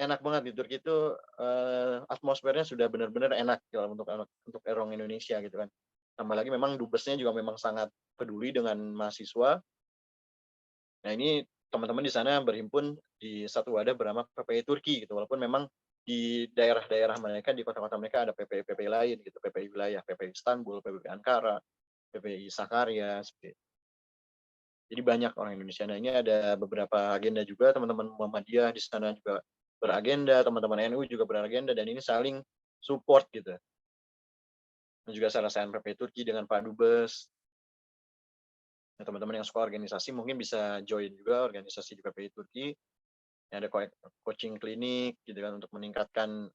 enak banget di Turki itu, atmosfernya sudah benar-benar enak gitu untuk orang Indonesia gitu kan. Tambah lagi memang dubesnya juga memang sangat peduli dengan mahasiswa. Nah, ini teman-teman di sana berhimpun di satu wadah bernama PPI Turki gitu. Walaupun memang di daerah-daerah mereka, di kota-kota mereka ada PPI lain gitu, PPI wilayah, PPI Istanbul, PPI Ankara, PPI Sakarya seperti itu. Jadi banyak orang Indonesia. Nah, ini ada beberapa agenda juga, teman-teman Muhammadiyah di sana juga beragenda, teman-teman NU juga beragenda, dan ini saling support gitu. Dan juga sarasaan PPI Turki dengan Pak Dubes. Nah, teman-teman yang suka organisasi mungkin bisa join juga organisasi di PPI Turki. Ada coaching klinik gitu kan untuk meningkatkan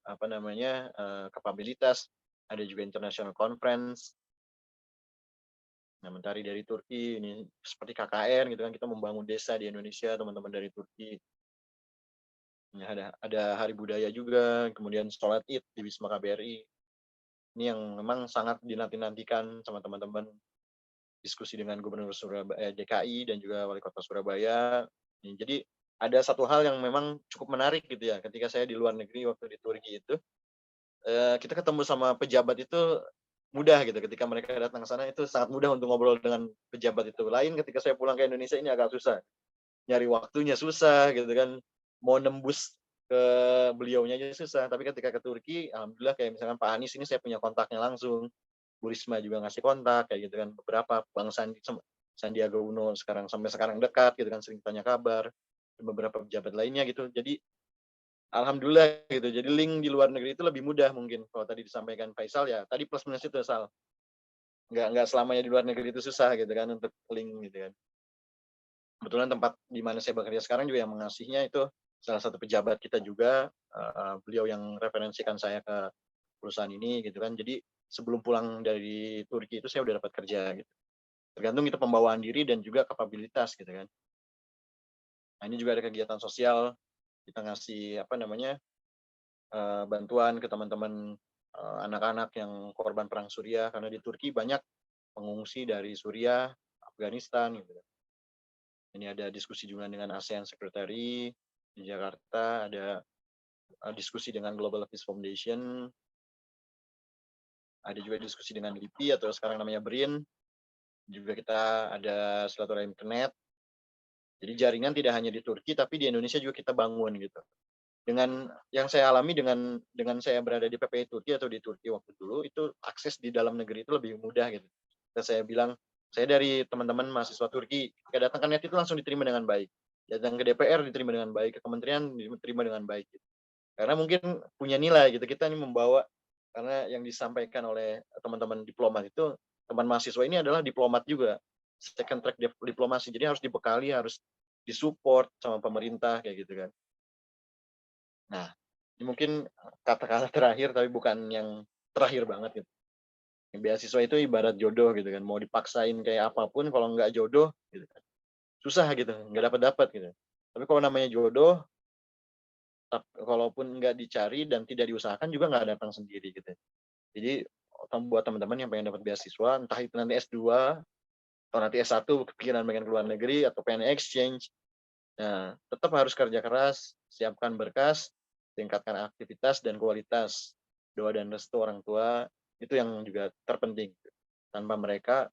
kapabilitas. Ada juga international conference. Nah, mentari dari Turki ini seperti KKN gitu kan, kita membangun desa di Indonesia, teman-teman dari Turki. Ya, ada hari budaya juga, kemudian sholat Id di Wisma KBRI. Ini yang memang sangat dinanti-nantikan sama teman-teman. Diskusi dengan Gubernur DKI dan juga Wali Kota Surabaya. Jadi ada satu hal yang memang cukup menarik gitu ya, ketika saya di luar negeri waktu di Turki itu, kita ketemu sama pejabat itu mudah gitu. Ketika mereka datang ke sana itu sangat mudah untuk ngobrol dengan pejabat itu. Lain ketika saya pulang ke Indonesia ini agak susah. Nyari waktunya susah gitu kan. Mau nembus ke beliaunya aja susah. Tapi ketika ke Turki, alhamdulillah kayak misalkan Pak Anies ini saya punya kontaknya langsung. Bu Risma juga ngasih kontak kayak gitu kan, beberapa Bang Sandiaga Uno sampai sekarang dekat gitu kan, sering tanya kabar, dan beberapa pejabat lainnya gitu. Jadi alhamdulillah gitu. Jadi link di luar negeri itu lebih mudah mungkin. Kalau tadi disampaikan Faisal ya, tadi plus minus itu Sal. Nggak selamanya di luar negeri itu susah gitu kan untuk link gitu kan. Kebetulan tempat di mana saya bekerja sekarang juga yang mengasihnya itu salah satu pejabat kita juga, beliau yang referensikan saya ke perusahaan ini gitu kan. Jadi sebelum pulang dari Turki itu saya udah dapat kerja gitu. Tergantung itu pembawaan diri dan juga kapabilitas gitu kan. Nah, ini juga ada kegiatan sosial, kita ngasih bantuan ke teman-teman anak-anak yang korban perang Suriah, karena di Turki banyak pengungsi dari Suriah, Afghanistan gitu. Ini ada diskusi juga dengan ASEAN Secretary di Jakarta, ada diskusi dengan Global Peace Foundation, ada juga diskusi dengan LIPI atau sekarang namanya BRIN, juga kita ada silaturahim internet. Jadi jaringan tidak hanya di Turki, tapi di Indonesia juga kita bangun gitu. Dengan yang saya alami dengan saya berada di PPI Turki atau di Turki waktu dulu, itu akses di dalam negeri itu lebih mudah gitu. Dan saya bilang, saya dari teman-teman mahasiswa Turki, ketika datang ke NET itu langsung diterima dengan baik. Datang ke DPR diterima dengan baik, ke kementerian diterima dengan baik. Gitu. Karena mungkin punya nilai gitu, kita ini membawa, karena yang disampaikan oleh teman-teman diplomat itu, teman mahasiswa ini adalah diplomat juga. Second track diplomasi, jadi harus dibekali, harus disupport sama pemerintah kayak gitu kan. Nah, ini mungkin kata-kata terakhir tapi bukan yang terakhir banget gitu. Beasiswa itu ibarat jodoh gitu kan, mau dipaksain kayak apapun kalau nggak jodoh gitu kan, susah gitu, nggak dapat gitu. Tapi kalau namanya jodoh, kalaupun nggak dicari dan tidak diusahakan juga nggak datang sendiri gitu. Jadi buat teman-teman yang pengen dapat beasiswa, entah itu nanti S2 atau nanti S1 kepikiran pengen ke luar negeri atau pengen exchange, nah tetap harus kerja keras, siapkan berkas, tingkatkan aktivitas dan kualitas. Doa dan restu orang tua itu yang juga terpenting. Tanpa mereka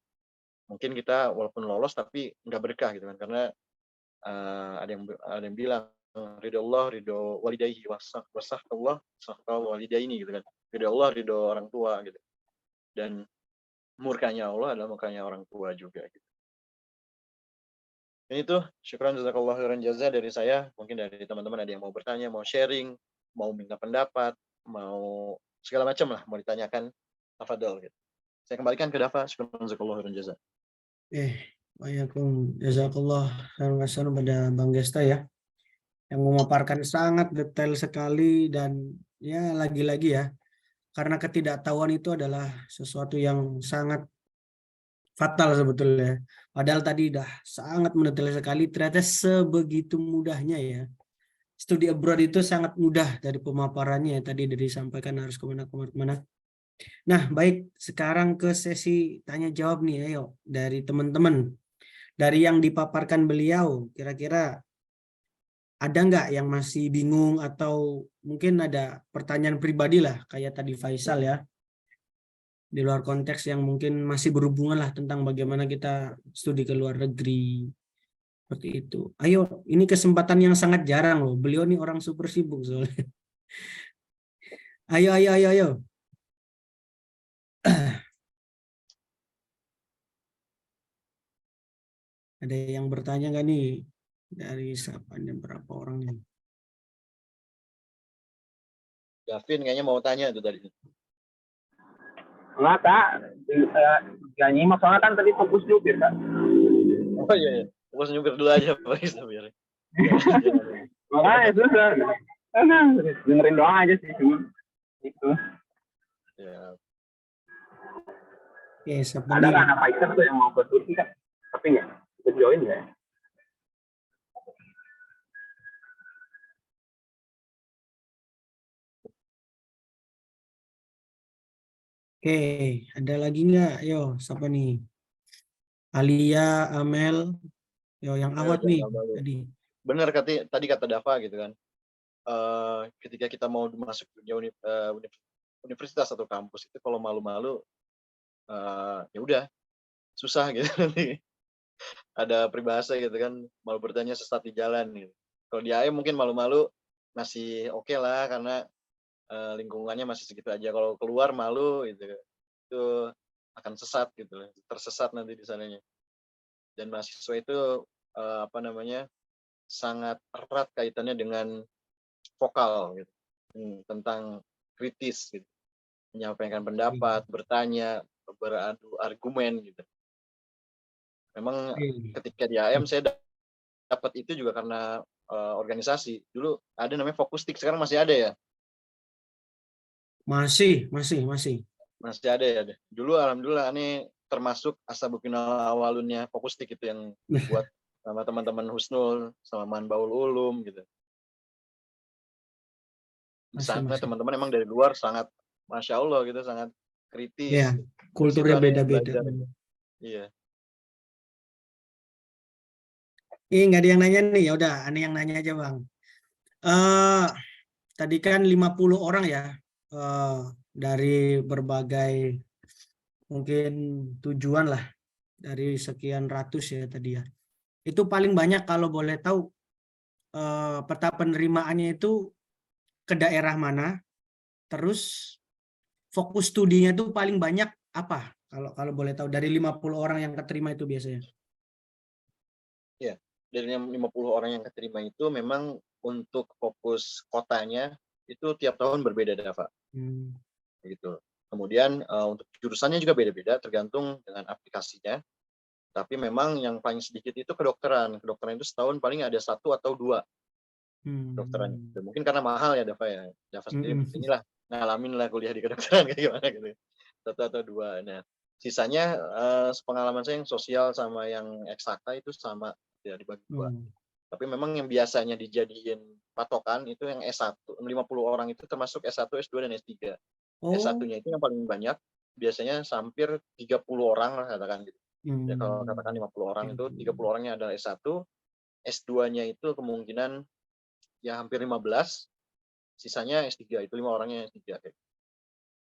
mungkin kita walaupun lolos tapi nggak berkah gitu kan, karena ada yang bilang ridho Allah, ridho walidayhi, wasah Allah, walidaini gitu kan. Ridho Allah, ridho orang tua gitu. Dan murkanya Allah adalah murkanya orang tua juga gitu. Dan itu syukran jazakallahu khairan jaza dari saya. Mungkin dari teman-teman ada yang mau bertanya, mau sharing, mau minta pendapat, mau segala macam lah mau ditanyakan, tafadhol gitu. Saya kembalikan ke Dafa. Syukran jazakallahu khairan jaza. Jazakallah khairan pada Bang Gesta ya, yang memaparkan sangat detail sekali. Dan ya lagi-lagi ya, karena ketidaktahuan itu adalah sesuatu yang sangat fatal sebetulnya. Padahal tadi dah sangat mendetail sekali, ternyata sebegitu mudahnya ya. Studi abroad itu sangat mudah dari pemaparannya, tadi dari disampaikan harus kemana. Nah, baik, sekarang ke sesi tanya jawab nih, ayo dari teman-teman. Dari yang dipaparkan beliau, kira-kira ada nggak yang masih bingung atau mungkin ada pertanyaan pribadi lah, kayak tadi Faisal ya, di luar konteks yang mungkin masih berhubungan lah tentang bagaimana kita studi ke luar negeri. Seperti itu. Ayo, ini kesempatan yang sangat jarang loh. Beliau nih orang super sibuk soalnya. Ayo. Ada yang bertanya nggak nih? Dari siapa dan berapa orangnya? Gavin kayaknya mau tanya tuh tadi. Enggak, Kak. Gak nyimak, soalnya kan tadi fokus nyupir, Kak. Oh iya. Fokus nyupir dulu aja Pak biar. Makanya susah. Dengerin doang aja sih cuma itu. Ya. Oke, siapa Ada nih? kan anak Faisal tuh yang mau ke Turki kan? Tapi nggak ikut join nggak? Oke, ada lagi nggak? Yo, siapa nih? Alia, Amel, yo yang awal nih tadi. Benar tadi kata Dava gitu kan. Ketika kita mau masuk dunia universitas atau kampus itu kalau malu-malu ya udah susah gitu nanti. Ada peribahasa gitu kan, malu bertanya sesat di jalan gitu. Kalau di AM mungkin malu-malu masih oke lah karena lingkungannya masih segitu aja. Kalau keluar malu gitu, itu akan sesat gitu, tersesat nanti di sananya. Dan mahasiswa itu sangat erat kaitannya dengan vokal gitu, tentang kritis gitu, menyampaikan pendapat, bertanya, beradu argumen gitu. Memang ketika di AM saya dapat itu juga karena organisasi. Dulu ada namanya Fokustik, sekarang masih ada ya. Masih. Masih ada ya? Dulu alhamdulillah ini termasuk Ashabul Awalunnya Fokustik itu yang buat sama teman-teman Husnul, sama Manbaul Ulum gitu. Di sana Masih. teman-teman emang dari luar sangat, Masya Allah gitu, sangat kritis. Ya, Dari situ kulturnya aneh yang beda-beda. belajar. Iya. Nggak ada yang nanya nih, ya udah, aneh yang nanya aja Bang. Tadi kan 50 orang ya, dari berbagai mungkin tujuan lah, dari sekian ratus ya tadi ya. Itu paling banyak kalau boleh tahu peta penerimaannya itu ke daerah mana, terus fokus studinya itu paling banyak apa? Kalau boleh tahu dari 50 orang yang keterima itu biasanya. Ya, dari yang 50 orang yang keterima itu memang untuk fokus kotanya itu tiap tahun berbeda, Pak. Gitu. Kemudian untuk jurusannya juga beda-beda tergantung dengan aplikasinya. Tapi memang yang paling sedikit itu kedokteran. Kedokteran itu setahun paling ada 1 atau 2 kedokteran. Mungkin karena mahal ya, Dava ya. Dava sendiri inilah ngalamin lah kuliah di kedokteran kayak gimana gitu. 1 atau 2. Nah, sisanya pengalaman saya yang sosial sama yang eksakta itu sama ya, dibagi 2. Tapi memang yang biasanya dijadiin patokan itu yang S1, 50 orang itu termasuk S1, S2 dan S3. S1-nya itu yang paling banyak, biasanya hampir 30 orang lah katakan gitu. Ya, kalau katakan 50 orang itu 30 orangnya adalah S1, S2-nya itu kemungkinan ya hampir 15, sisanya S3, itu 5 orangnya S3.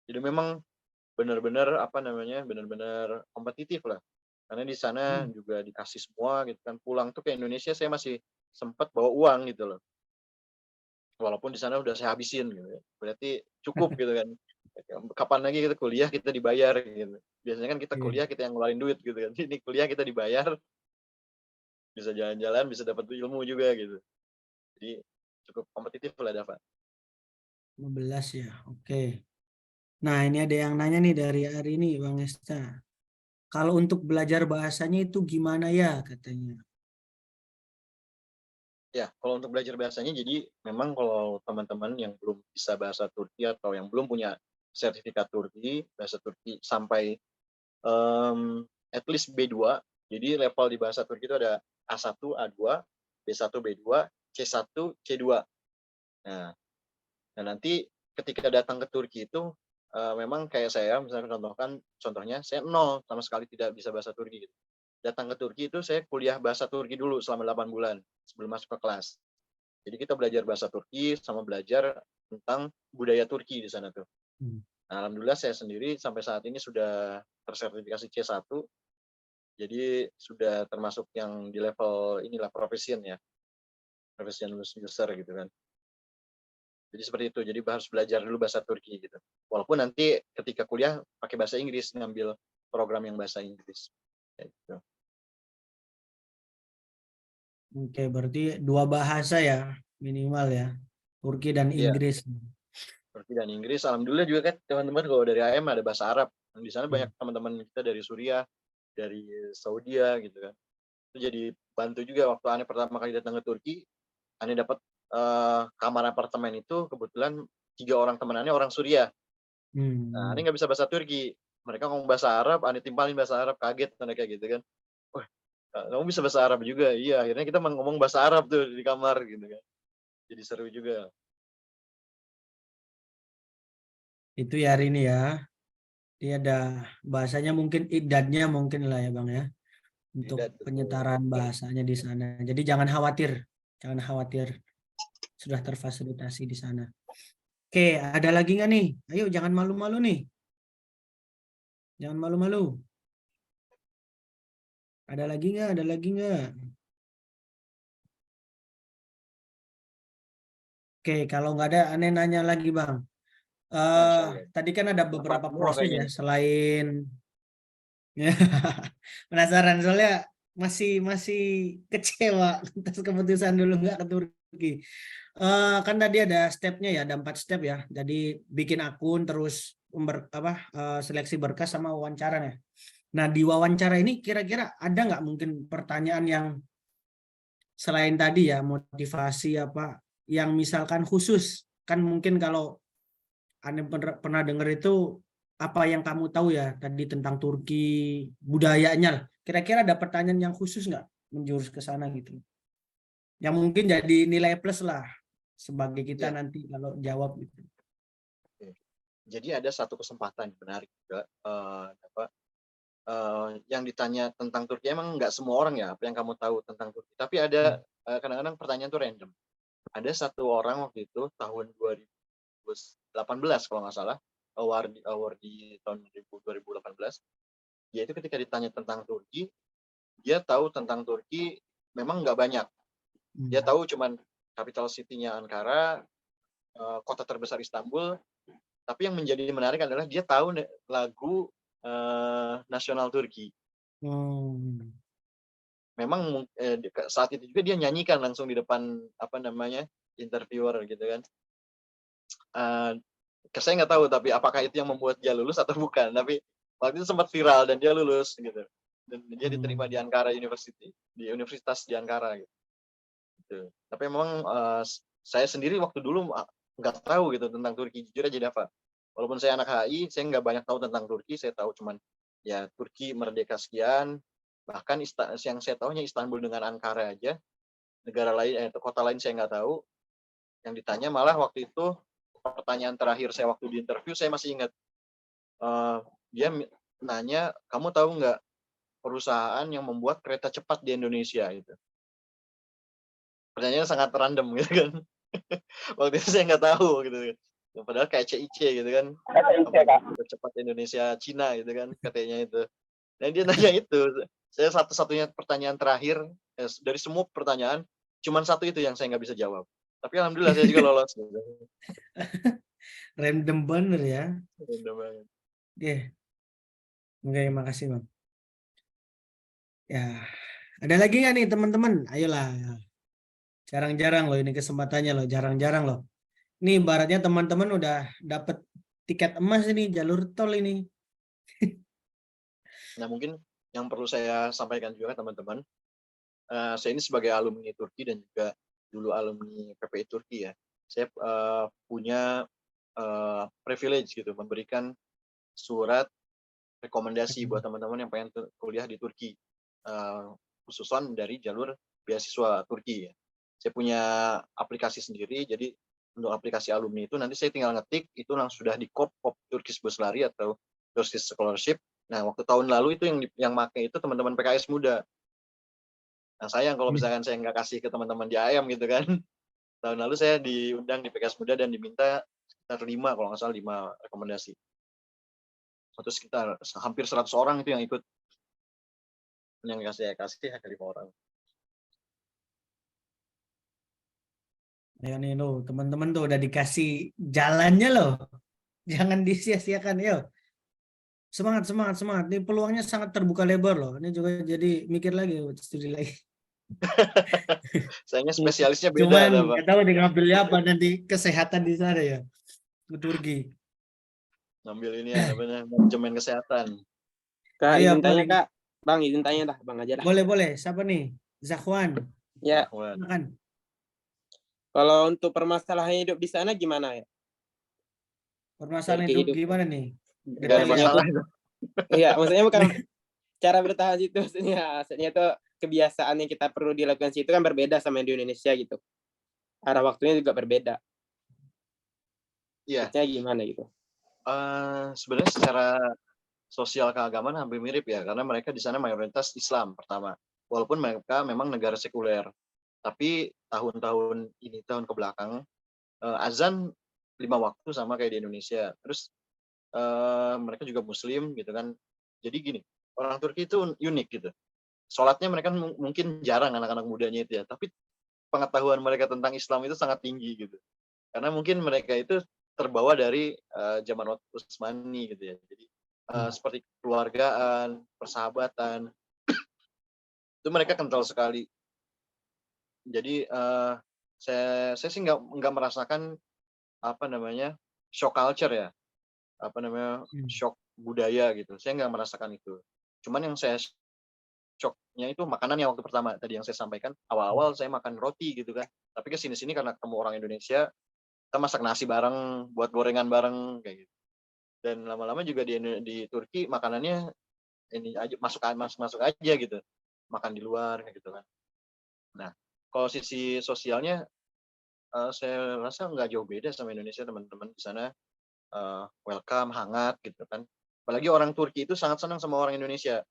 Jadi memang benar-benar benar-benar kompetitif lah. Karena di sana juga dikasih semua gitu kan. Pulang tuh ke Indonesia saya masih sempat bawa uang gitu loh. Walaupun di sana udah saya habisin gitu. Berarti cukup gitu kan. Kapan lagi kita kuliah kita dibayar gitu. Biasanya kan kita kuliah kita yang ngeluarin duit gitu kan. Ini kuliah kita dibayar, bisa jalan-jalan, bisa dapat ilmu juga gitu. Jadi cukup kompetitif lah Dava. 15 ya, oke. Nah ini ada yang nanya nih dari hari ini Bang Esta. Kalau untuk belajar bahasanya itu gimana ya katanya? Ya, kalau untuk belajar bahasanya, jadi memang kalau teman-teman yang belum bisa bahasa Turki atau yang belum punya sertifikat Turki, bahasa Turki sampai at least B2, jadi level di bahasa Turki itu ada A1, A2, B1, B2, C1, C2. Nah nanti ketika datang ke Turki itu memang kayak saya, misalnya contohnya saya 0 sama sekali tidak bisa bahasa Turki gitu. Datang ke Turki itu saya kuliah bahasa Turki dulu selama 8 bulan sebelum masuk ke kelas. Jadi kita belajar bahasa Turki sama belajar tentang budaya Turki di sana tuh. Nah, alhamdulillah saya sendiri sampai saat ini sudah tersertifikasi C1. Jadi sudah termasuk yang di level inilah proficient ya. Proficient user gitu kan. Jadi seperti itu. Jadi harus belajar dulu bahasa Turki gitu. Walaupun nanti ketika kuliah pakai bahasa Inggris, ngambil program yang bahasa Inggris. Kayak gitu. Oke, berarti 2 bahasa ya minimal ya, Turki dan Inggris. Turki dan Inggris. Alhamdulillah juga kan teman-teman kalau dari AM ada bahasa Arab. Di sana banyak teman-teman kita dari Suriah, dari Saudi gitu kan. Itu jadi bantu juga waktu Ane pertama kali datang ke Turki. Ane dapat kamar apartemen itu kebetulan 3 orang teman Ane orang Suriah. Nah, Ane nggak bisa bahasa Turki. Mereka ngomong bahasa Arab, Ane timpalin bahasa Arab, kaget mereka gitu kan. Wah, kamu bisa bahasa Arab juga? Iya, akhirnya kita ngomong bahasa Arab tuh di kamar gitu kan. Jadi seru juga. Itu ya hari ini ya. Dia ada bahasanya mungkin idadnya mungkin lah ya Bang ya. Untuk penyetaraan bahasanya di sana. Jadi jangan khawatir. Sudah terfasilitasi di sana. Oke, ada lagi nggak nih? Ayo jangan malu-malu nih. Jangan malu-malu. Ada lagi nggak? Oke, kalau nggak ada, Ane nanya lagi Bang. Tadi kan ada beberapa proses ya, selain penasaran soalnya masih kecewa atas keputusan dulu nggak ke Turki. Kan tadi ada stepnya ya, ada 4 step ya. Jadi bikin akun, terus seleksi berkas sama wawancara ya. Nah di wawancara ini kira-kira ada nggak mungkin pertanyaan yang selain tadi ya motivasi apa, yang misalkan khusus kan mungkin kalau Anda pernah dengar itu apa yang kamu tahu ya tadi tentang Turki, budayanya lah. Kira-kira ada pertanyaan yang khusus nggak menjurus ke sana gitu? Yang mungkin jadi nilai plus lah sebagai kita Ya. nanti kalau jawab gitu. Jadi ada satu kesempatan menarik juga, yang ditanya tentang Turki. Emang nggak semua orang ya apa yang kamu tahu tentang Turki. Tapi ada kadang-kadang pertanyaan tuh random. Ada satu orang waktu itu tahun 2018 kalau nggak salah, award di tahun 2018. Dia itu ketika ditanya tentang Turki, dia tahu tentang Turki memang nggak banyak. Dia tahu cuman capital city-nya Ankara, kota terbesar Istanbul. Tapi yang menjadi menarik adalah dia tahu lagu nasional Turki. Memang saat itu juga dia nyanyikan langsung di depan interviewer gitu kan. Saya nggak tahu tapi apakah itu yang membuat dia lulus atau bukan. Tapi waktu itu sempat viral dan dia lulus gitu. Dan dia diterima di Ankara University, di Universitas di Ankara gitu. Tapi memang saya sendiri waktu dulu nggak tahu gitu tentang Turki, jujur aja Dava. Walaupun saya anak HI, saya nggak banyak tahu tentang Turki. Saya tahu cuman ya Turki merdeka sekian. Bahkan yang saya tahunya Istanbul dengan Ankara aja. Negara lain, kota lain saya nggak tahu. Yang ditanya malah waktu itu pertanyaan terakhir saya waktu di interview saya masih ingat. Dia nanya, kamu tahu nggak perusahaan yang membuat kereta cepat di Indonesia gitu. Pertanyaannya sangat random gitu kan. Waktu itu saya nggak tahu gitu. Padahal kayak CIC gitu kan. Kereta cepat Indonesia Cina gitu kan katanya itu. Dan dia nanya itu. Saya satu-satunya pertanyaan terakhir dari semua pertanyaan, cuman satu itu yang saya nggak bisa jawab. Tapi alhamdulillah saya juga lolos. Gitu. Random bener ya. Random banget. Oke, makasih Bang. Ya, ada lagi nggak nih teman-teman? Ayolah. Jarang-jarang loh ini kesempatannya loh, jarang-jarang loh. Ini ibaratnya teman-teman udah dapat tiket emas ini, jalur tol ini. Nah mungkin yang perlu saya sampaikan juga teman-teman, saya ini sebagai alumni Turki dan juga dulu alumni PPI Turki ya, saya punya privilege gitu memberikan surat rekomendasi buat teman-teman yang pengen kuliah di Turki, khususan dari jalur beasiswa Turki ya. Saya punya aplikasi sendiri, jadi untuk aplikasi alumni itu nanti saya tinggal ngetik, itu langsung sudah di kop Turkish Buslari atau Turkish Scholarship. Nah, waktu tahun lalu itu yang pakai itu teman-teman PKS muda. Nah, sayang kalau misalkan saya nggak kasih ke teman-teman di AM gitu kan. Tahun lalu saya diundang di PKS muda dan diminta sekitar 5 kalau nggak salah 5 rekomendasi. Atau sekitar hampir 100 orang itu yang ikut. Yang saya kasih hanya 5 orang. Ya nih loh, teman-teman tuh udah dikasih jalannya loh. Jangan disia-siakan yo. Semangat. Ini peluangnya sangat terbuka lebar loh. Ini juga jadi mikir lagi, studi lagi. Sayangnya spesialisnya beda. Cuman nggak tahu nih ngambilnya apa nanti kesehatan di sana ya. Ke Turki. Ngambil ini ya, manajemen kesehatan. Kak, izin tanya Kak. Bang, izin tanya dah, Bang aja dah. Boleh. Siapa nih? Zakhwan. Ya. Silakan. Kalau untuk permasalahan hidup di sana gimana ya? Permasalahan hidup gimana nih? Gak ada masalah. Iya, maksudnya bukan cara bertahan situ, maksudnya itu kebiasaan yang kita perlu dilakukan situ kan berbeda sama di Indonesia gitu. Arah waktunya juga berbeda. Iya. Gimana gitu? Sebenarnya secara sosial keagamaan hampir mirip ya, karena mereka di sana mayoritas Islam pertama. Walaupun mereka memang negara sekuler. Tapi tahun kebelakang azan 5 waktu sama kayak di Indonesia. Terus mereka juga Muslim gitu kan. Jadi gini, orang Turki itu unik gitu. Sholatnya mereka mungkin jarang anak-anak mudanya itu ya, tapi pengetahuan mereka tentang Islam itu sangat tinggi gitu. Karena mungkin mereka itu terbawa dari zaman Utsmani gitu ya. Jadi seperti keluargaan, persahabatan, itu mereka kental sekali. Jadi saya sih nggak merasakan shock culture ya, shock budaya gitu. Saya nggak merasakan itu. Cuman yang saya shocknya itu makanan yang waktu pertama tadi yang saya sampaikan, awal-awal saya makan roti gitu kan. Tapi kesini-sini karena ketemu orang Indonesia, kita masak nasi bareng, buat gorengan bareng kayak gitu. Dan lama-lama juga di Turki makanannya ini aja masuk aja gitu, makan di luar kayak gitu kan. Nah, kalau sisi sosialnya saya rasa nggak jauh beda sama Indonesia. Teman-teman di sana welcome, hangat gitu kan. Apalagi orang Turki itu sangat senang sama orang Indonesia.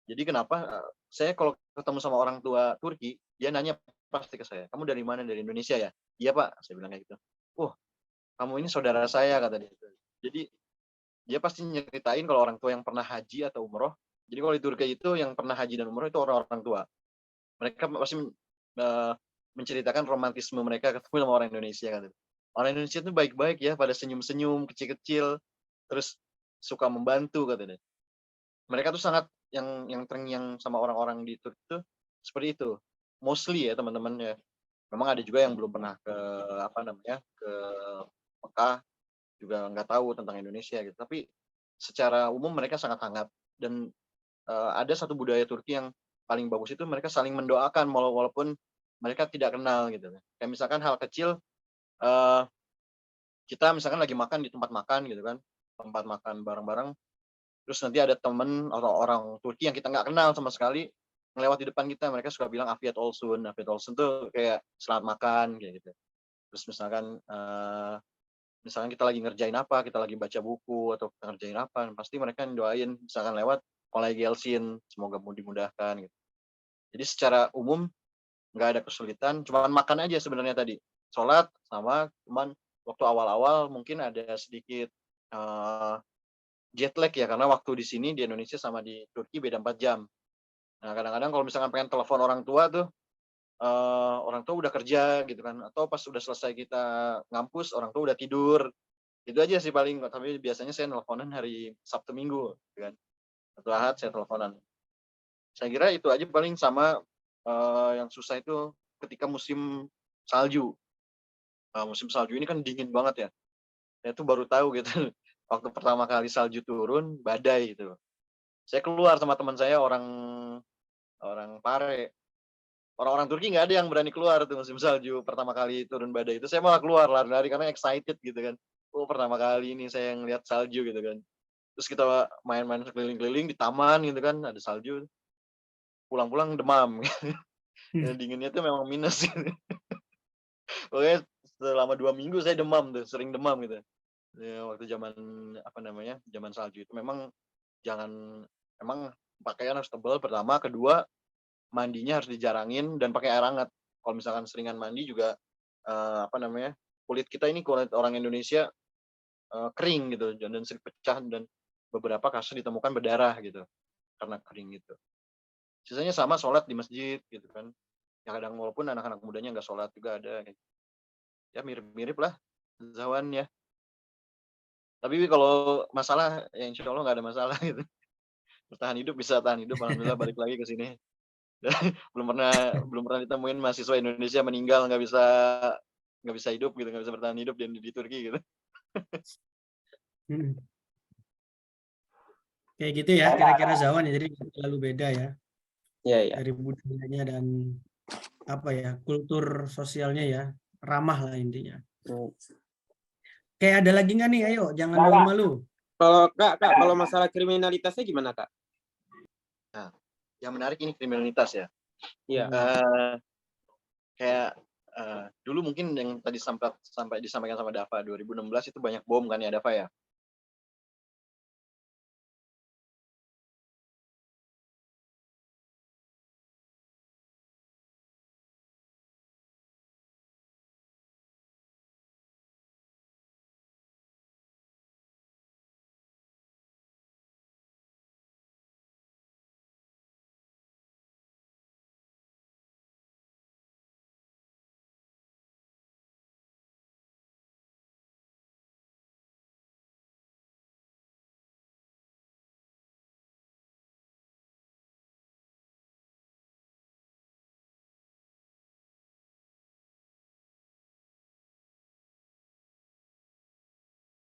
Jadi kenapa saya kalau ketemu sama orang tua Turki, dia nanya pasti ke saya, kamu dari mana? Dari Indonesia ya? Iya Pak, saya bilang kayak gitu. Kamu ini saudara saya, kata dia. Jadi dia pasti nyeritain kalau orang tua yang pernah haji atau umroh. Jadi kalau di Turki itu yang pernah haji dan umroh itu orang-orang tua. Mereka pasti menceritakan romantisme mereka ketemu sama orang Indonesia kan. Orang Indonesia itu baik-baik ya, pada senyum-senyum, kecil-kecil, terus suka membantu katanya. Mereka tuh sangat yang terngiang sama orang-orang di Turki itu seperti itu. Mostly ya teman-teman ya. Memang ada juga yang belum pernah ke ke Mekah, juga nggak tahu tentang Indonesia gitu. Tapi secara umum mereka sangat hangat. Dan ada satu budaya Turki yang paling bagus itu mereka saling mendoakan walaupun mereka tidak kenal gitu. Kayak misalkan hal kecil, kita misalkan lagi makan di tempat makan gitu kan, tempat makan bareng-bareng, terus nanti ada temen atau orang Turki yang kita nggak kenal sama sekali ngelewat di depan kita, mereka suka bilang Afiyet Olsun tuh kayak selamat makan kayak gitu. Terus misalkan kita lagi ngerjain apa, kita lagi baca buku atau kita ngerjain apa, pasti mereka doain misalkan lewat Kolay Gelsin, semoga dimudahkan gitu. Jadi secara umum nggak ada kesulitan, cuman makan aja sebenarnya tadi. Sholat sama cuman waktu awal-awal mungkin ada sedikit jet lag ya, karena waktu di sini di Indonesia sama di Turki beda 4 jam. Nah kadang-kadang kalau misalkan pengen telepon orang tua tuh, orang tua udah kerja gitu kan, atau pas udah selesai kita ngampus orang tua udah tidur. Itu aja sih paling, tapi biasanya saya nelponan hari Sabtu Minggu gitu kan. Satu Ahad saya teleponan. Saya kira itu aja paling, sama yang susah itu ketika musim salju. Musim salju ini kan dingin banget ya. Saya tuh baru tahu gitu waktu pertama kali salju turun, badai gitu. Saya keluar sama teman saya orang Pare. Orang-orang Turki nggak ada yang berani keluar tuh musim salju pertama kali turun badai itu. Saya malah keluar lari-lari karena excited gitu kan. Pertama kali ini saya ngeliat salju gitu kan. Terus kita main-main keliling-keliling di taman gitu kan, ada salju. Pulang-pulang demam. Dinginnya tuh memang minus gitu. Pokoknya selama 2 minggu saya demam tuh, sering demam gitu. Ya, waktu zaman salju itu memang emang pakaian harus tebal pertama, kedua mandinya harus dijarangin dan pakai air hangat. Kalau misalkan seringan mandi juga kulit kita ini, kulit orang Indonesia kering gitu dan sering pecah, dan beberapa kasus ditemukan berdarah gitu karena kering gitu. Sisanya sama sholat di masjid gitu kan. Ya kadang walaupun anak-anak mudanya nggak sholat juga ada. Ya mirip-mirip lah Zawan ya. Tapi kalau masalah ya insya Allah nggak ada masalah gitu. Bertahan hidup bisa tahan hidup, alhamdulillah balik lagi ke sini. belum pernah ditemuin mahasiswa Indonesia meninggal nggak bisa hidup gitu, nggak bisa bertahan hidup di Turki gitu. Kayak gitu ya kira-kira Zawan ya, jadi nggak terlalu beda ya Iya. dari budayanya dan kultur sosialnya ya, ramah lah intinya. Kayak ada lagi nggak nih? Ayo, jangan malu-malu. Kalau kalau masalah kriminalitasnya gimana Kak? Nah, yang menarik ini kriminalitas ya. Iya. Kayak dulu mungkin yang tadi sampai disampaikan sama Dava, 2016 itu banyak bom kan ya Dava ya.